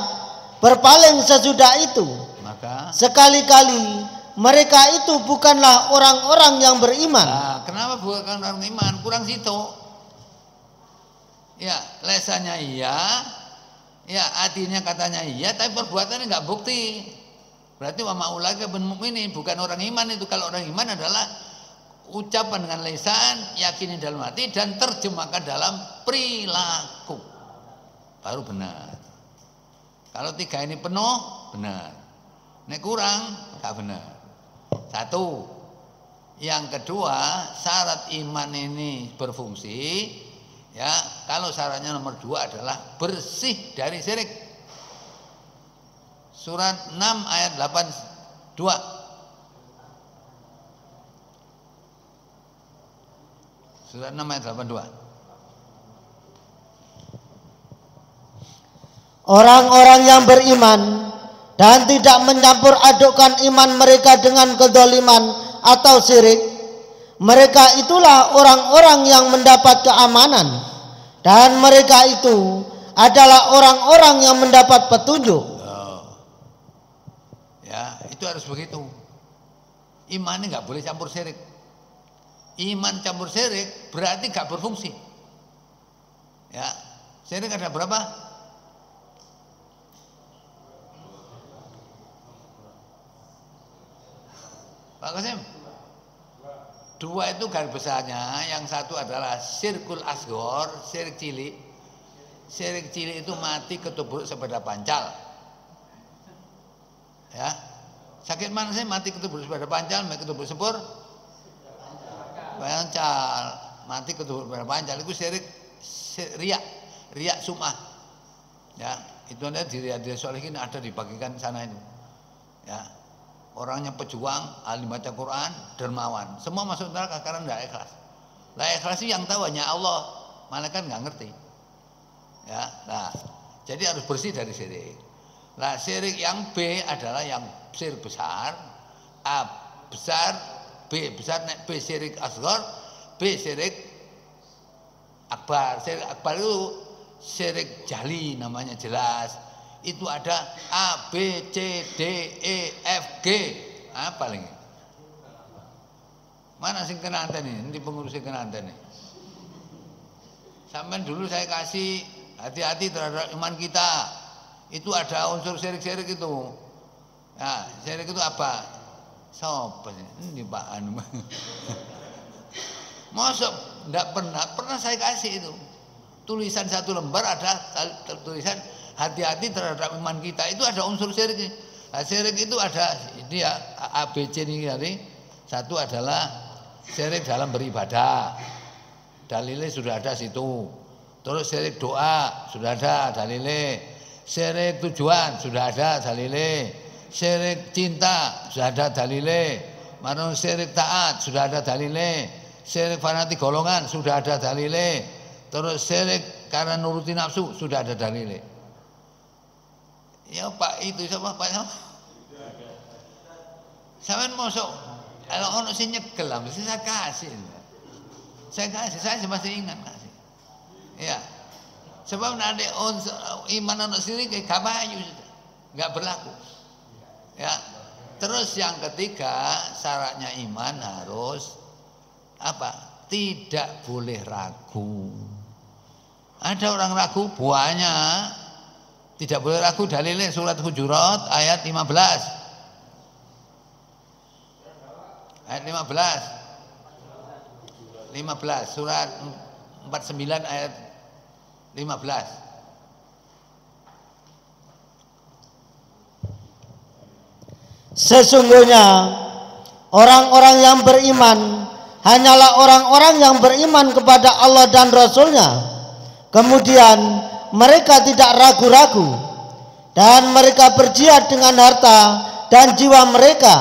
berpaling sesudah itu. Maka sekali-kali mereka itu bukanlah orang-orang yang beriman. Nah, kenapa bukan orang iman? Kurang situ. Ya, lesannya iya, ya hatinya katanya iya, tapi perbuatannya nggak bukti. Berarti wa maulaka bin mukminin, bukan orang iman itu. Kalau orang iman adalah ucapan dengan lisan, yakini dalam hati, dan terjemahkan dalam perilaku, baru benar. Kalau 3 ini penuh, benar. Nek kurang, gak benar. 1. Yang kedua, syarat iman ini berfungsi. Ya, kalau syaratnya nomor 2 adalah bersih dari syirik. Surat 6 ayat 82. Surat 6 ayat 82. Orang-orang yang beriman dan tidak mencampur adukkan iman mereka dengan kedoliman atau syirik, mereka itulah orang-orang yang mendapat keamanan, dan mereka itu adalah orang-orang yang mendapat petunjuk. Ya, itu harus begitu. Iman ini nggak boleh campur syirik. Iman campur syirik berarti gak berfungsi. Ya, Syirik ada berapa? Pak Qasim? 2 itu garis besarnya. Yang satu adalah syirkul asghar, syirik cilik. Syirik cilik itu mati ketubruk sepeda pancal. Ya. Sakit mana sih mati ketubruk sepeda pancal, ketubruk sepur? Pancal. Mati ketubruk sepeda pancal itu syirik riak sum'ah. Ya, itu ada di Riyadhus Shalihin ada dibagikan sana itu. Ya. Orangnya pejuang, ahli baca Quran, dermawan. Semua masuk neraka karena tidak ikhlas. Lah ikhlas itu yang tahu hanya Allah. Malaikat nggak ngerti. Ya, nah, jadi harus bersih dari syirik. Nah, syirik yang B adalah yang syirik besar, A besar, B besar, B syirik asghar, B syirik akbar. Syirik akbar itu syirik jali namanya jelas. Itu ada A, B, C, D, E, F, G. Apa lagi? Mana sing kena anten ini? Ini pengurus kena anten ini. Sampai dulu saya kasih hati-hati terhadap iman kita. Itu ada unsur syirik-syirik itu. Nah, syirik itu apa? Sopo sih? Ini Pak Anu. Masa enggak pernah saya kasih itu. Tulisan 1 lembar ada tulisan hati-hati terhadap iman kita. Itu ada unsur syirik. Nah, syirik itu ada ini ya ABC ini tadi. Satu adalah syirik dalam beribadah. Dalilnya sudah ada situ. Terus syirik doa sudah ada dalilnya. Syirik tujuan sudah ada dalilnya. Syirik cinta sudah ada dalilnya. Manu syirik taat sudah ada dalilnya. Syirik fanatik golongan sudah ada dalilnya. Terus syirik karena nuruti nafsu sudah ada dalilnya. Ya Pak itu siapa Pak? Sampeyan mosok kalau ono sing nyekel lah mesti saya kasih. Saya masih ingat kasih. Ya. Sebab nanti iman ono syirik gak bayu sudah. Enggak berlaku. Ya. Terus yang ketiga syaratnya iman harus apa? Tidak boleh ragu. Ada orang ragu buahnya. Tidak boleh ragu dalilnya surat Hujurat ayat 15. Ayat 15. Surat 49 ayat 15. Sesungguhnya orang-orang yang beriman hanyalah orang-orang yang beriman kepada Allah dan Rasul-Nya. Kemudian mereka tidak ragu-ragu dan mereka berjihad dengan harta dan jiwa mereka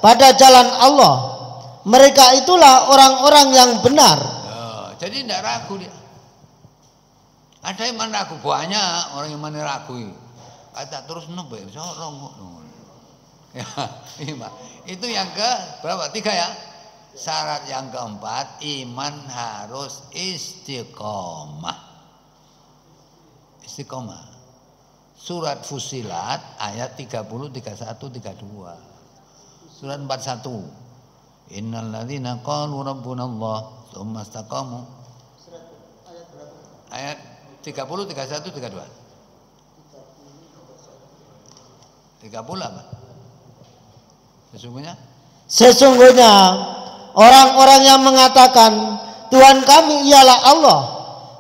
pada jalan Allah. Mereka itulah orang-orang yang benar. Jadi tidak ragu dia. Ada yang ragu banyak orang yang mana ragu. Kata terus nebak sorong. Ya, itu yang ke berapa? 3 ya. Syarat yang keempat iman harus istiqomah. Istiqomah. Surat Fusilat ayat 30, 31, 32. Surat 41. Innal ladzina qalu rabbunallah tsumma istaqamu. Ayat 30, 31, 32. 30 apa? Sesungguhnya orang-orang yang mengatakan Tuhan kami ialah Allah,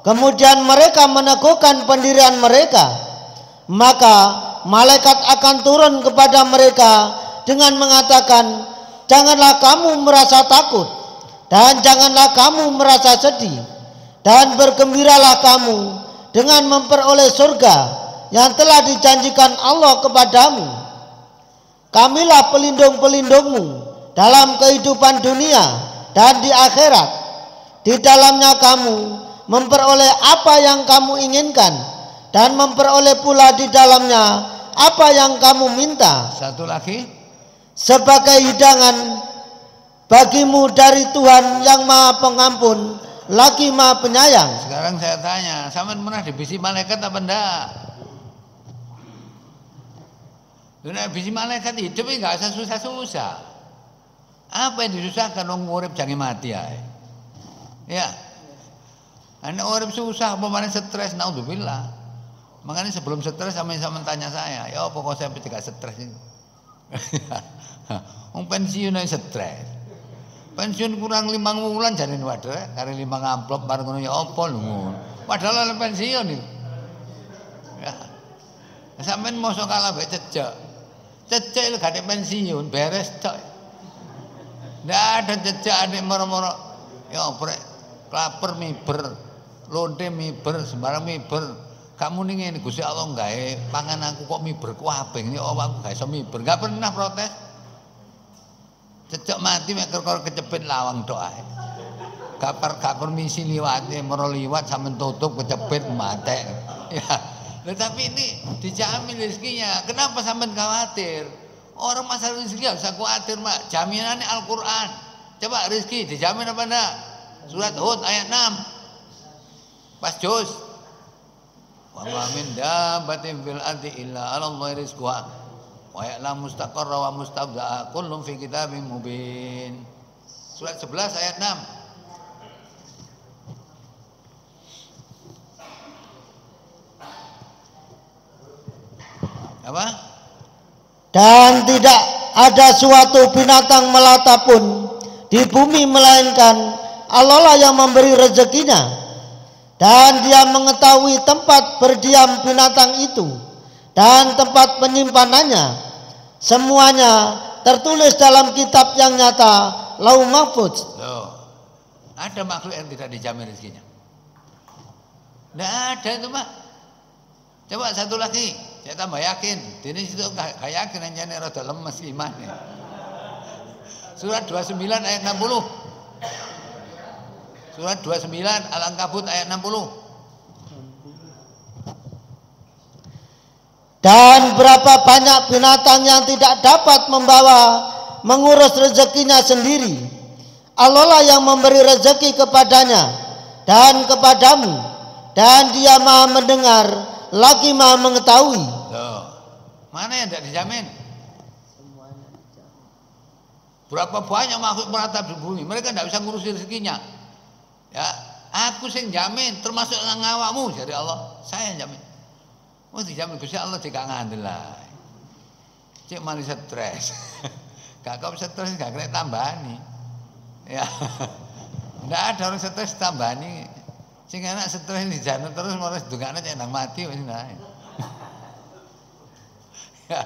kemudian mereka meneguhkan pendirian mereka, maka malaikat akan turun kepada mereka dengan mengatakan, janganlah kamu merasa takut dan janganlah kamu merasa sedih, dan bergembiralah kamu dengan memperoleh surga yang telah dijanjikan Allah kepadamu. Kamilah pelindung-pelindungmu dalam kehidupan dunia dan di akhirat. Di dalamnya kamu memperoleh apa yang kamu inginkan dan memperoleh pula di dalamnya apa yang kamu minta. Satu lagi, sebagai hidangan bagimu dari Tuhan yang Maha Pengampun lagi Maha Penyayang. Sekarang saya tanya, sampean pernah dibisi malaikat apa enggak? Dunia bisi malaikat hidup enggak usah susah-susah. Apa yang disusahkan orang urip jangan mati ya. Ya. Anak orang susah, pemain stres, naudzubillah. Makanya sebelum stres sama tanya saya, ya pokok saya tidak stres itu. Pensiun aja stres. Pensiun kurang 5 bulan jadi waduh, kari 5 amplop bareng ngono ya apa lho. Padahal pensiun itu. Ya. Sampeyan mosok kalah mbek cecek. Cecek lho gak pensiun, beres tok. Ndak ada cecek adik moro-moro. Ya prek, klaper miber, lonte miber, sembarang miber. Kamu nih ngene Gusti Allah gawe pangan aku kok miber kuaping ya aku gak iso miber. Gak pernah protes. Cecek mati mek karo kecepit lawang tok ae. Gak permisi liwate, moro liwat sampean tutup kecepit mate. Ya. Nah, tapi ini dijamin rezekinya. Kenapa sampean khawatir? Orang masalah rezeki gak usah khawatir, Mak. Jaminannya Al-Qur'an. Coba rezeki dijamin apa enggak? Surat Hud ayat 6. Pas jos. Wa ma min dabbatin fil ardi illa 'ala Allahi rizquha wa ya'lamu mustaqarra wa mustawda'aha kullun fi kitabim mubin. Surat 11 ayat 6. Apa? Dan tidak ada suatu binatang melata pun di bumi melainkan Allah lah yang memberi rezekinya. Dan dia mengetahui tempat berdiam binatang itu dan tempat penyimpanannya. Semuanya tertulis dalam kitab yang nyata, Lauh Mahfuz. Loh, ada makhluk yang tidak dijamin rezekinya? Tidak ada itu, Pak. Coba satu lagi, saya tambah yakin. Ini situ gak yakin hanya ini rada lemes imannya. Surat 29 ayat 60. Surat 29 Al-Ankabut ayat 60. Dan berapa banyak binatang yang tidak dapat mengurus rezekinya sendiri. Allah lah yang memberi rezeki kepadanya dan kepadamu. Dan dia Maha mendengar lagi Maha mengetahui. Loh, mana yang tidak dijamin? Berapa banyak makhluk merata di bumi, mereka tidak bisa ngurusi rezekinya. Ya, aku sing jamin, termasuk ngawakmu dari Allah. Saya yang jamin. Oh, dijamin Gusti Allah tidak ngandel lah. Cek manis stres. Gak kau stres gak kena tambani. Ya. Ndak ada orang stres tambani. Sing enak stres di jalan terus malah dungane cek nang mati wis nae. Ya.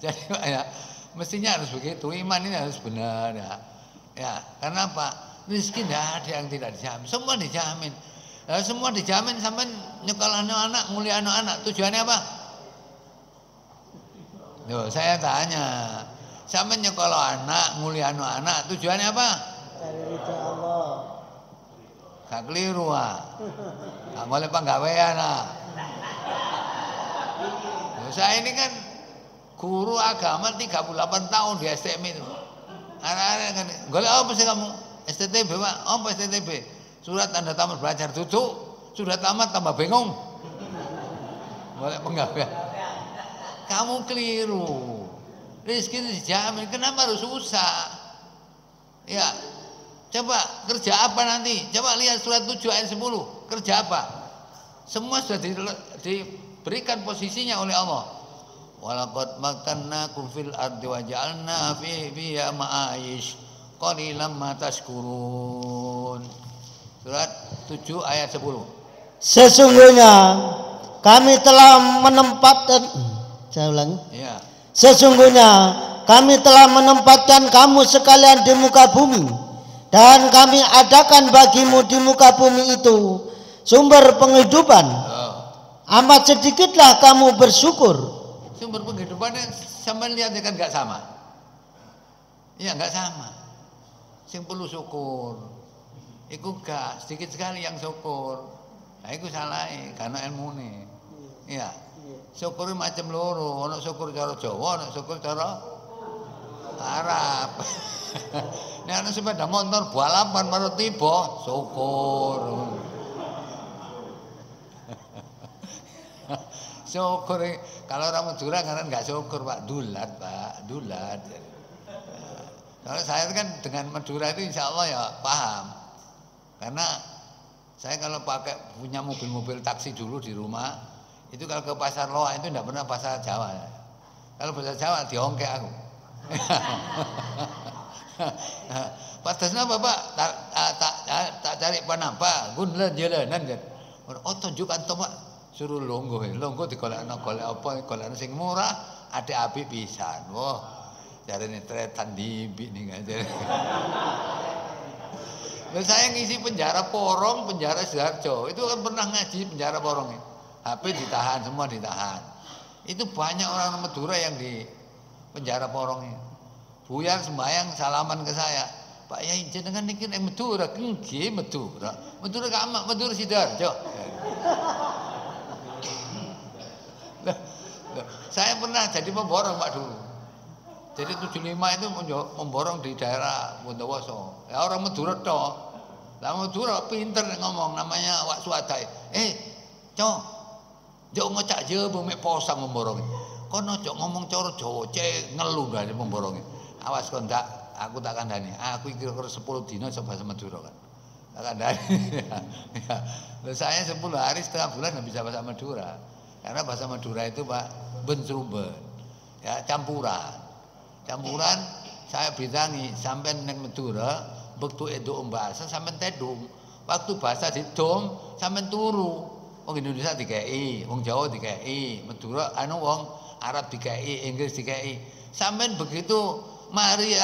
Jadi ya, mestinya harus begitu. Iman ini harus benar ya. Ya, karena apa? Rezeki tidak ada yang tidak dijamin, semua dijamin. Nah, semua dijamin sampai nyekolah anak, mulia anak. Tujuannya apa? Loh, saya tanya, sampai nyekolah anak, mulia anak, tujuannya apa? Cari ridha Allah. Gak keliru ah, gak boleh penggawean ah. Loh, saya ini kan guru agama 38 tahun di STM itu. Anak-anak kan, golek apa sih kamu? STTB Pak, apa STTB? Surat tanda tamat belajar duduk, sudah tamat tambah bingung. Boleh penggawean. Kamu keliru. Rezeki itu dijamin, kenapa harus susah? Ya, coba kerja apa nanti? Coba lihat surat 7 ayat 10, kerja apa? Semua sudah diberikan posisinya oleh Allah. Walaqad makannakum fil ardi wa ja'alna fiha ma'ayish. Qalilan ma tashkurun. Surat 7 ayat 10. Sesungguhnya kami telah menempatkan, saya ulangi. Ya. Sesungguhnya kami telah menempatkan kamu sekalian di muka bumi, dan kami adakan bagimu di muka bumi itu sumber penghidupan. Amat sedikitlah kamu bersyukur. Sumber penghidupannya sama lihat kan nggak sama. Iya nggak sama. Sing perlu syukur, iku gak sedikit sekali yang syukur. Nah, iku salah karena ilmu nih. Iya, syukur macam loro, ono syukur cara Jawa, ono syukur cara Arab. Nek ana sepeda motor balapan baru tiba, syukur. Syukur kalau orang Madura kan nggak syukur Pak, dulat Pak, dulat. Kalau saya kan dengan Madura itu insya Allah ya paham. Karena Saya kalau punya mobil-mobil taksi dulu di rumah, itu kalau ke pasar Loa itu tidak pernah pasar Jawa. Kalau pasar Jawa diongkek aku. Padahal Bapak tak cari panapa, gunlen jalanan kan. Oh tunjukkan toh Pak, suruh longgo digolekno golek apa, golekno sing murah, ada api pisan. Wah, jarene tretan dibi ning aja. Nah, saya ngisi penjara Porong, penjara Sidoarjo. Itu kan pernah ngaji penjara Porong. HP ditahan, semua ditahan. Itu banyak orang Madura yang di penjara Porong. Buyar sembahyang salaman ke saya. Pak Yai jenengan niki nek Madura, nggih Madura. Madura kamak, Madura Sidoarjo. Saya pernah jadi pemborong Pak dulu. Jadi 75 itu memborong di daerah Bondowoso. Ya orang Madura toh. Lah Madura pinter ngomong, namanya Wak Suwadai. Cok. Jok ngocak je mek posang memborong. Kono jok ngomong cara Jawa cek ngelu dari memborong. Awas kon ndak, aku tak kandhani. Aku kira-kira 10 dina coba sama Madura kan. Tak kandhani. Ya. Saya 10 hari setengah bulan enggak bisa bahasa Madura. Karena bahasa Madura itu Pak ben-sruben. Ya, campuran. Saya bidangi sampai neng Madura bektu edo bahasa sampai tedung waktu bahasa di dom sampai turu wong Indonesia dikei, wong Jawa dikei, Madura wong Arab dikei, Inggris dikei sampai begitu mari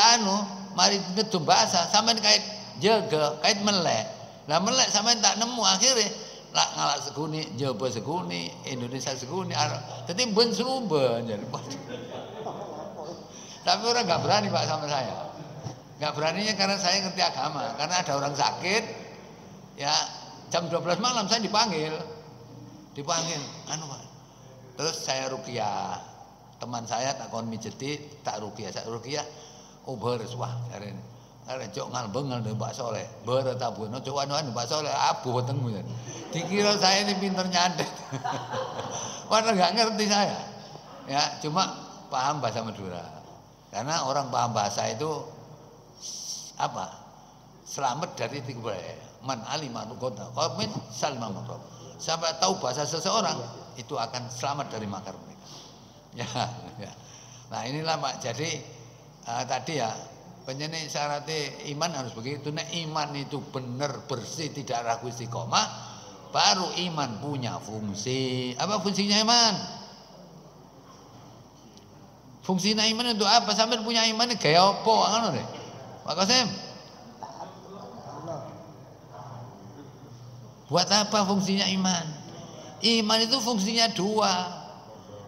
ngedum bahasa sampai kait jaga kait melek lah melek sampai tak nemu akhirnya lah ngalak seguni Jawa seguni Indonesia seguni Arab jadi ben seruben jadi tapi orang nggak berani Pak sama saya. Nggak beraninya karena saya ngerti agama. Karena ada orang sakit, ya jam 12 malam saya dipanggil, anu Pak. Terus saya ruqyah, teman saya tak kon mijeti, tak ruqyah, saya ruqyah, beres wah hari ini. Karena cok ngalbengal dari Pak Soleh, beretabuno cok anu Pak Soleh, abu wetengmu ya. Dikira saya ini pinter nyandet, padahal nggak ngerti saya. Ya cuma paham bahasa Madura. Karena orang paham bahasa itu apa? Selamat dari tiga man alima nuqata qamin salma makrab. Sampai tahu bahasa seseorang itu akan selamat dari makar mereka. Ya. Nah, inilah Pak. Jadi tadi ya penyenik syaratnya iman harus begitu. Nah, iman itu benar bersih tidak ragu istiqomah, baru iman punya fungsi. Apa fungsinya iman? Fungsinya iman itu apa? Sampai punya iman ini gaya apa? Ngono deh. Pak Qasim. Buat apa fungsinya iman? Iman itu fungsinya dua.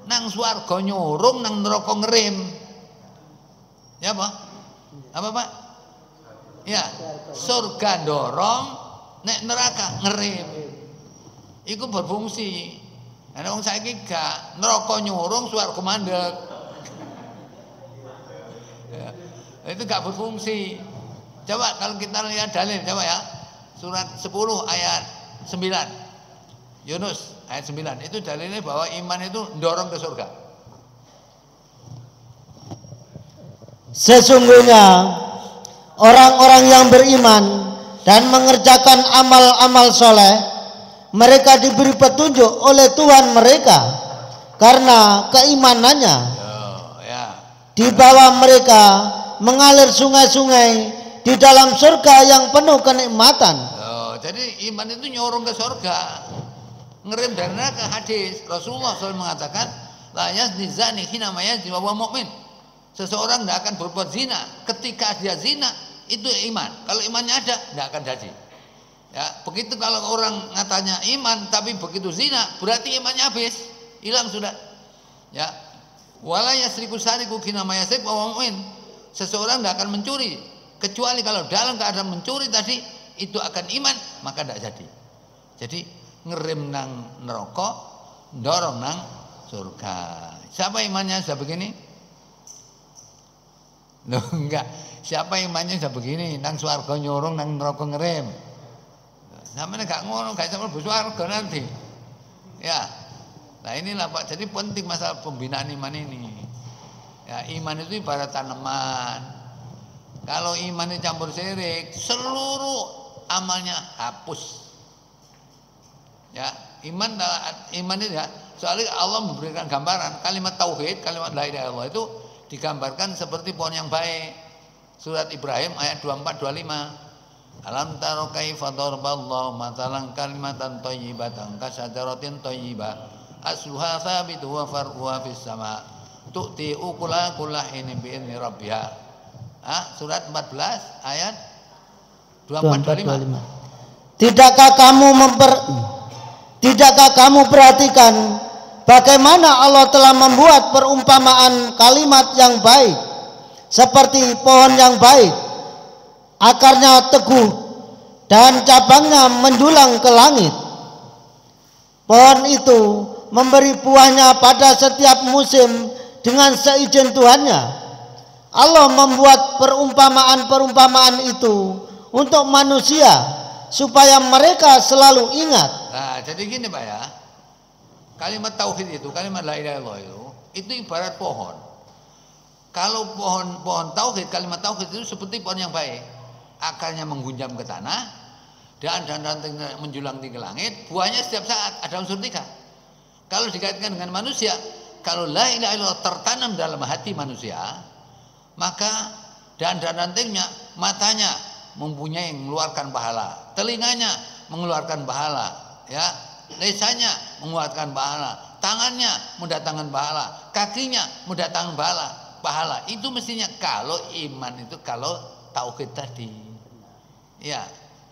Nang swarga nyorong, nang neraka ngerem. Ya Pak? Apa Pak? Ya, surga dorong, nek neraka ngerem. Iku berfungsi. Ana wong saiki gak neraka nyorong, swarga mandek. Ya, itu gak berfungsi. Coba kalau kita lihat dalil, coba ya. Surat 10 ayat 9. Yunus ayat 9. Itu dalilnya bahwa iman itu mendorong ke surga. Sesungguhnya orang-orang yang beriman dan mengerjakan amal-amal soleh, mereka diberi petunjuk oleh Tuhan mereka karena keimanannya. Di bawah mereka mengalir sungai-sungai di dalam surga yang penuh kenikmatan. Jadi iman itu nyorong ke surga, ngerem dari neraka. Hadis Rasulullah SAW mengatakan, la yazni zani hina ma yazni wa huwa mu'min. Seseorang tidak akan berbuat zina ketika dia zina, itu iman. Kalau imannya ada, tidak akan jadi. Ya, begitu kalau orang ngatanya iman tapi begitu zina, berarti imannya habis, hilang sudah. Ya. Wala yasriku sariku hina ma yasrik wa huwa mu'min. Seseorang tidak akan mencuri kecuali kalau dalam keadaan mencuri tadi itu akan iman, maka tidak jadi. Jadi ngerem nang neraka, dorong nang surga. Siapa imannya sudah begini? Loh enggak. Siapa imannya sudah begini? Nang swarga nyorong, nang neraka ngerem. Sampeyan gak ngono, gak sampe mlebu swarga nanti. Ya. Nah inilah Pak, jadi penting masalah pembinaan iman ini. Ya, iman itu ibarat tanaman. Kalau imannya campur syirik, seluruh amalnya hapus. Ya, iman ini ya. Soalnya Allah memberikan gambaran kalimat tauhid, kalimat la ilaha illallah itu digambarkan seperti pohon yang baik. Surat Ibrahim ayat 24 25. Alam taro kaifa daraballahu matalan kalimatan thayyibatan kasajaratin thayyibah asluha thabitu wa far'uha fis sama tu'ti ukula kullahini bi idzni rabbiha. Surat 14 ayat 24 25. Tidakkah kamu perhatikan bagaimana Allah telah membuat perumpamaan kalimat yang baik seperti pohon yang baik, akarnya teguh dan cabangnya menjulang ke langit. Pohon itu memberi buahnya pada setiap musim dengan seizin Tuhannya. Allah membuat perumpamaan-perumpamaan itu untuk manusia supaya mereka selalu ingat. Nah, jadi gini Pak ya. Kalimat tauhid itu, kalimat la ilaha illallah itu ibarat pohon. Kalau pohon tauhid, kalimat tauhid itu seperti pohon yang baik. Akarnya menggunjam ke tanah dan rantingnya menjulang tinggi langit, buahnya setiap saat ada unsur 3. Kalau dikaitkan dengan manusia, kalau la ilaha illallah tertanam dalam hati manusia, maka dan rantingnya, matanya mempunyai mengeluarkan pahala, telinganya mengeluarkan pahala, ya, lesanya mengeluarkan pahala, tangannya mendatangkan pahala, kakinya mendatangkan pahala. Itu mestinya kalau iman itu, kalau tauhid tadi, ya.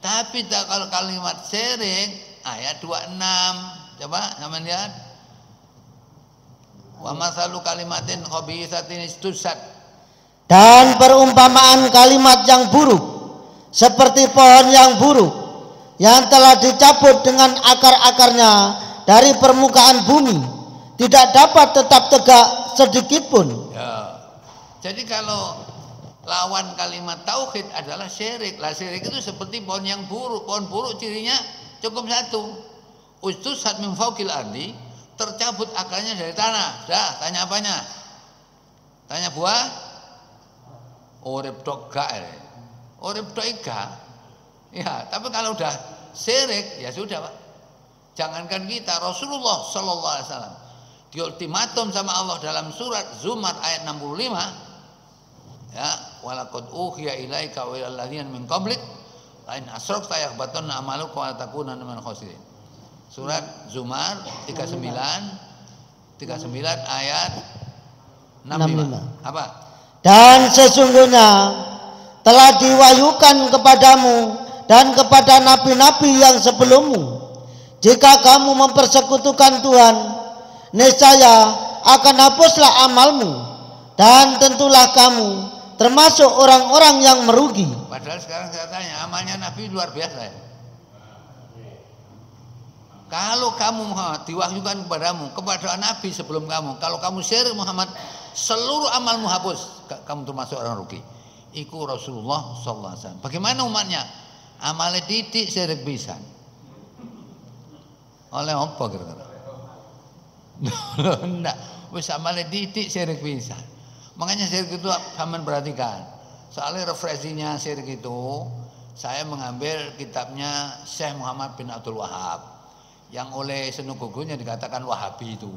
Tapi kalau kalimat syirik ayat 26, coba sama lihat. Wa masalu kalimatin khabithatin istusat. Dan perumpamaan kalimat yang buruk seperti pohon yang buruk yang telah dicabut dengan akar-akarnya dari permukaan bumi, tidak dapat tetap tegak sedikit pun. Ya. Jadi kalau lawan kalimat tauhid adalah syirik. Lah syirik itu seperti pohon yang buruk. Pohon buruk cirinya cukup satu. Ustusat min fawqil ardi, tercabut akarnya dari tanah. Dah, tanya apanya? Tanya buah? Urip tok gak. Urip tok gak. Ya, tapi kalau udah syirik ya sudah, Pak. Jangankan kita, Rasulullah sallallahu alaihi wasallam diultimatum sama Allah dalam surat Zumar ayat 65. Ya, walaqad uhiya ilaika wa ilal ladzina min qablik la in asrakta yahbatanna amaluka wa takunanna minal khasirin. Surat Zumar 39 ayat 65. Apa? Dan sesungguhnya telah diwahyukan kepadamu dan kepada nabi-nabi yang sebelummu, jika kamu mempersekutukan Tuhan, niscaya akan hapuslah amalmu dan tentulah kamu termasuk orang-orang yang merugi. Padahal sekarang saya tanya, amalnya Nabi luar biasa ya. Kalau kamu Muhammad diwahyukan kepadamu, kepada Nabi sebelum kamu, kalau kamu syirik Muhammad, seluruh amalmu hapus, kamu termasuk orang rugi. Iku Rasulullah sallallahu alaihi wasallam. Bagaimana umatnya? Amalnya titik syirik pisan. Oleh apa kira-kira? Enggak, wis amalnya titik syirik pisan. Makanya syirik itu sampean perhatikan. Soalnya referensinya syirik itu, saya mengambil kitabnya Syekh Muhammad bin Abdul Wahab yang oleh senugugunya dikatakan Wahabi itu.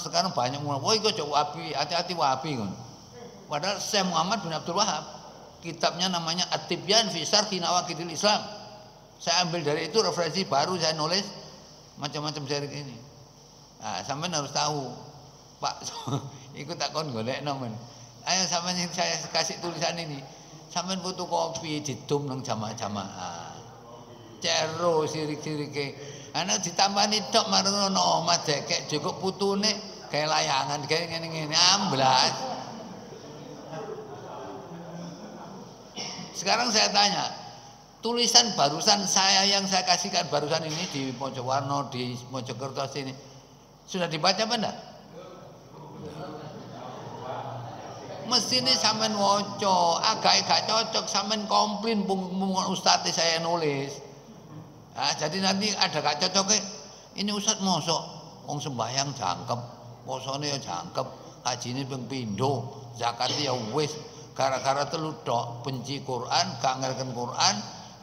Sekarang banyak mulai, wah itu Wahabi, hati-hati Wahabi kan. Padahal Syekh Muhammad bin Abdul Wahab, kitabnya namanya At-Tibyan fi Syarhi Nawaqidil Islam. Saya ambil dari itu referensi, baru saya nulis macam-macam syirik ini. Nah, sampean harus tahu, Pak. Ikut takon golek nomen. Ayo sampean saya kasih tulisan ini. Sampean fotokopi didum nang jamaah-jamaah. Cero sirik-sirike. Ana ditambani tok marono omah dekek cukup putune kayak layangan kayak ngene-ngene amblas. Sekarang saya tanya, tulisan barusan saya yang saya kasihkan barusan ini di Mojowarno, di Mojokerto sini sudah dibaca apa enggak? Mestine sampean waca, agak gak cocok sampean komplain pung ustaz saya nulis. Nah, jadi nanti ada gak cocoknya, ini ustaz mosok wong sembahyang jangkep, posone ya jangkep, hajine ping pindho, zakate ya wis, gara-gara telu tok benci Quran, gak ngerken Quran,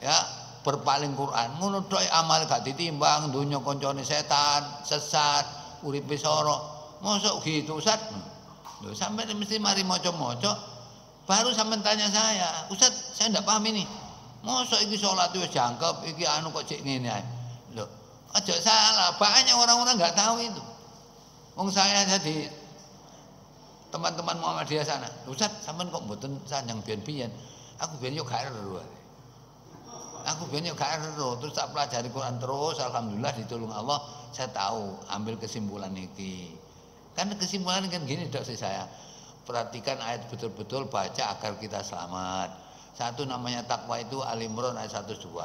ya berpaling Quran, ngono tok amal gak ditimbang, donya koncone setan, sesat, uripe soro. Mosok gitu Ustaz? Loh, sampai mesti mari maca-maca baru sampai tanya saya, Ustaz, saya ndak paham ini. Mosok iki salat wis jangkep, iki anu kok cek ngene ae. Loh, aja salah, banyak orang-orang nggak tahu itu. Wong saya jadi teman-teman Muhammadiyah sana, Ustaz, sampean kok mboten sanjang biyen-biyen. Aku biyen yo gak ero. Aku biyen yo gak ero, terus tak pelajari Quran terus, alhamdulillah ditolong Allah, saya tahu ambil kesimpulan iki. Kan kesimpulan kan gini dok saya. Perhatikan ayat betul-betul, baca agar kita selamat. Satu namanya takwa itu Al-Imran ayat 102.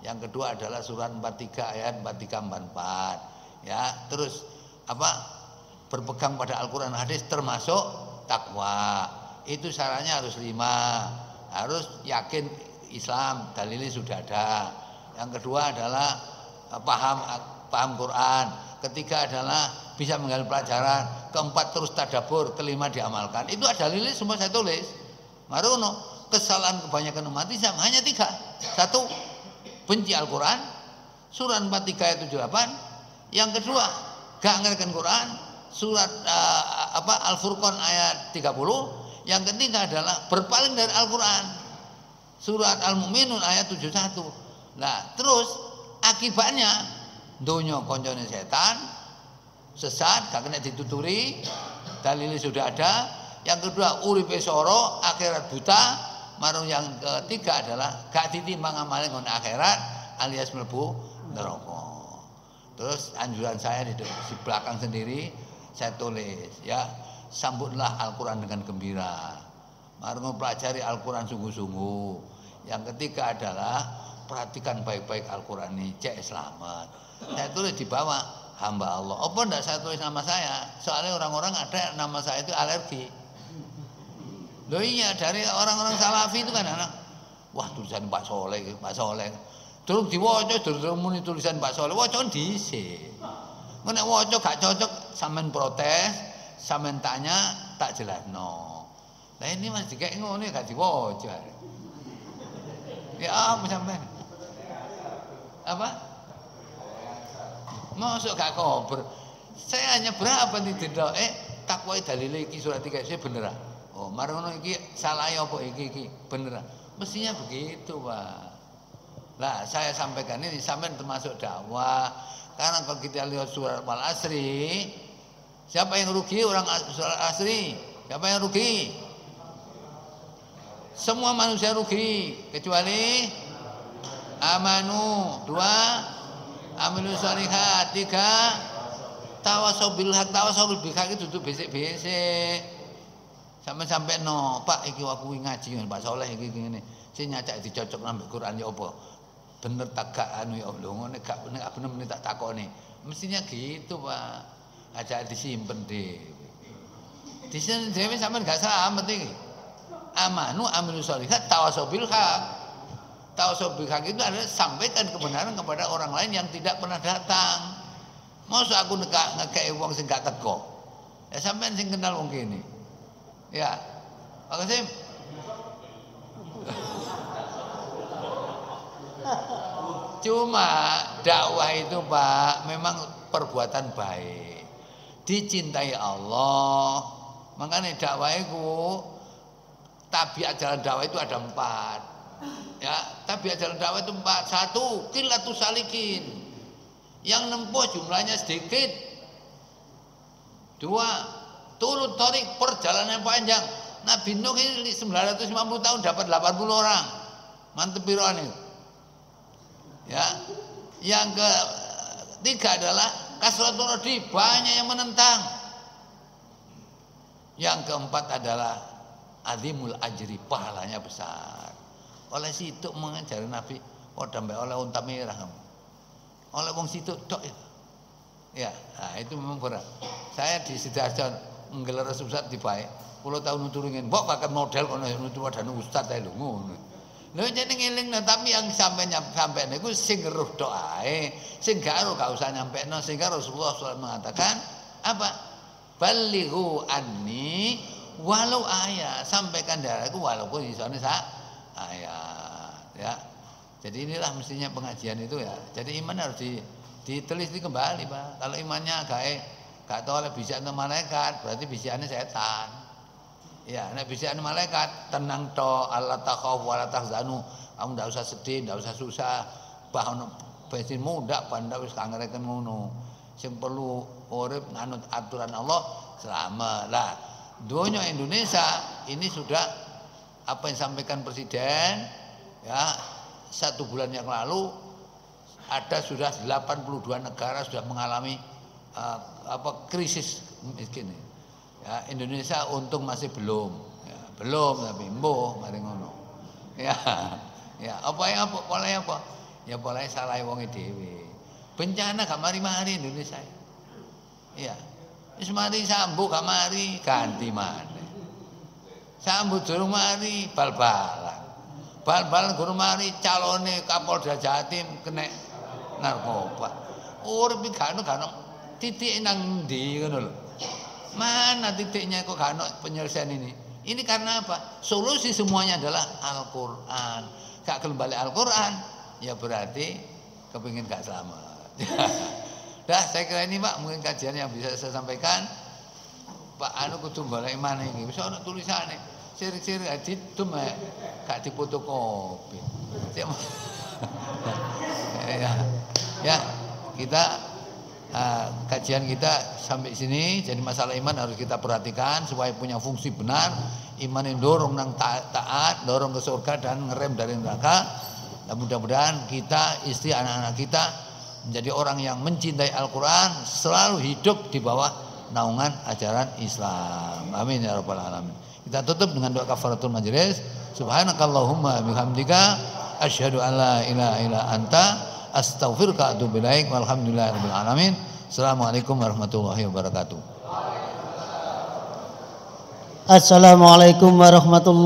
Yang kedua adalah surat 43 ayat 43 44. Ya, terus apa? Berpegang pada Al-Quran hadis termasuk takwa. Itu syaratnya harus 5. Harus yakin Islam, dalilnya sudah ada. Yang kedua adalah paham Quran. Ketiga adalah bisa mengambil pelajaran. Keempat terus tadabbur. Kelima diamalkan. Itu ada dalilnya semua saya tulis. Marono, kesalahan kebanyakan umat Islam hanya 3. 1, benci Al-Quran. Surat 43 ayat 78. Yang kedua, gak ngerti Quran. Surat Al-Furqan ayat 30. Yang ketiga adalah berpaling dari Al-Quran. Surat Al-Mu'minun ayat 71. Nah, terus akibatnya donya koncone setan, sesat, gak kena dituturi, dalilnya sudah ada. Yang kedua, uripe soro, akhirat buta. Marung yang ketiga adalah gak ditimbang amalnya ngon akhirat alias mlebu neraka. Terus anjuran saya di belakang sendiri saya tulis ya, sambutlah Al-Quran dengan gembira. Mari mempelajari Al-Quran sungguh-sungguh. Yang ketiga adalah perhatikan baik-baik Al-Quran ini, cek selamat. Saya tulis di bawah hamba Allah. Apa enggak saya tulis nama saya? Soalnya orang-orang ada nama saya itu alergi. Loh iya, dari orang-orang Salafi itu kan anak, wah tulisan Pak Soleh. Terus diwaca terus muni tulisan Pak Soleh, waca dhisik. Nek waca gak cocok sampean protes, sampean tanya tak jelasno. Lah ini Mas dikek ngono gak diwaca. Ya apa sampean? Apa? Masuk gak kober. Saya hanya berapa nih denda takwa dalile iki surat 3 saya beneran. Oh, marono iki salah apa iki beneran. Mestinya begitu, Pak. Lah saya sampaikan ini sampean termasuk dakwah. Karena kalau kita lihat surat Al-Asri, siapa yang rugi? Orang surat Al-Asri. Siapa yang rugi? Semua manusia rugi kecuali amanu. 2, amilus sholihat. 3, tawasau bil haq. Tawasau bil haq itu besek-besek. Sampai no, Pak iki aku ngaji Pak Soleh iki ngene. Sing nyacak dicocok nambah Quran ya apa? Bener tak gak anu ya Allah, ngene gak bener tak takoni. Mestinya gitu, Pak. Aja disimpen deh. Di sini dhewe sampean gak selamat iki. Amanu amilus sholihat tawasau bil haq. Tawasau bil haq itu adalah sampaikan kebenaran kepada orang lain yang tidak pernah datang. Masa aku ngekei wong sing gak teko. Ya sampean sing kenal wong kene. Ya. Makasih. Cuma dakwah itu Pak memang perbuatan baik, dicintai Allah. Makanya dakwah itu, tabiat jalan dakwah itu ada 4. Ya, tabiat jalan dakwah itu 4. 1, qillatus salikin, yang nempuh jumlahnya sedikit. 2, turut tarik, perjalanan panjang. Nabi Nuh ini 950 tahun dapat 80 orang. Mantep piroan itu. Ya, yang ketiga adalah kasratul radi, banyak yang menentang. Yang keempat adalah azimul ajri, pahalanya besar. Oleh situ mengajari Nabi, dambe oleh unta merah kamu. Oleh wong situ tok itu. Ya, nah itu memang berat. Saya di Sidoarjo menggelar Ustaz di Bae. 10 tahun nuturingin, mbok pakai model kono nutur wadane ustaz ae lho ngono. Lho jeneng ngelingno tapi yang sampai niku sing eruh tok ae, sing gak eruh gak usah nyampekno, sehingga Rasulullah SAW mengatakan apa? Balighu anni walau ayat, sampaikan dari aku walaupun isone sak ayat ya. Jadi inilah mestinya pengajian itu ya. Jadi iman harus diteliti kembali, Pak. Kalau imannya gak tahu oleh bisikan malaikat, berarti bisikannya setan. Ya, nek bisikan malaikat tenang to, Allah takhaf wa la tahzanu. Kamu ndak usah sedih, ndak usah susah. Bah ono bensin muda panda wis kangereken ngono. Sing perlu urip nganut aturan Allah selamat. Lah, dunia Indonesia ini sudah apa yang disampaikan Presiden ya 1 bulan yang lalu ada sudah 82 negara sudah mengalami krisis miskin. Ya, Indonesia untung masih belum. Ya, belum tapi mbuh mari ngono. Ya. Ya, apa pola apa? Ya pola salah wong dhewe. Bencana gak mari-mari Indonesia. Iya. Wis mari sambu gak mari ganti maneh. Sambu durung mari bal-balan. Bal-balan durung mari calone Kapolda Jatim kena narkoba. Urip gak ono titik nang ndi ngono lho. Mana titiknya kok gak ono penyelesaian ini? Ini karena apa? Solusi semuanya adalah Al-Qur'an. Gak kembali Al-Qur'an, ya berarti kepingin gak selamat. Dah, saya kira ini Pak, mungkin kajian yang bisa saya sampaikan. Pak anu kudu golek mana ini? Wis ana tulisane. Sirik-sirik ditum gak difotokopi. Ya, kita kajian kita sampai sini. Jadi masalah iman harus kita perhatikan supaya punya fungsi benar. Iman yang dorong nang taat, dorong ke surga dan ngerem dari neraka. Dan mudah-mudahan kita, istri, anak-anak kita menjadi orang yang mencintai Al-Quran, selalu hidup di bawah naungan ajaran Islam. Amin ya rabbal alamin. Kita tutup dengan doa kafaratul majlis. Subhanakallahumma bihamdika asyhadu an la ilaha illa anta astaghfiruka wa atubu ilaik. Walhamdulillahirabbil alamin. Assalamualaikum warahmatullahi wabarakatuh. Assalamualaikum warahmatullahi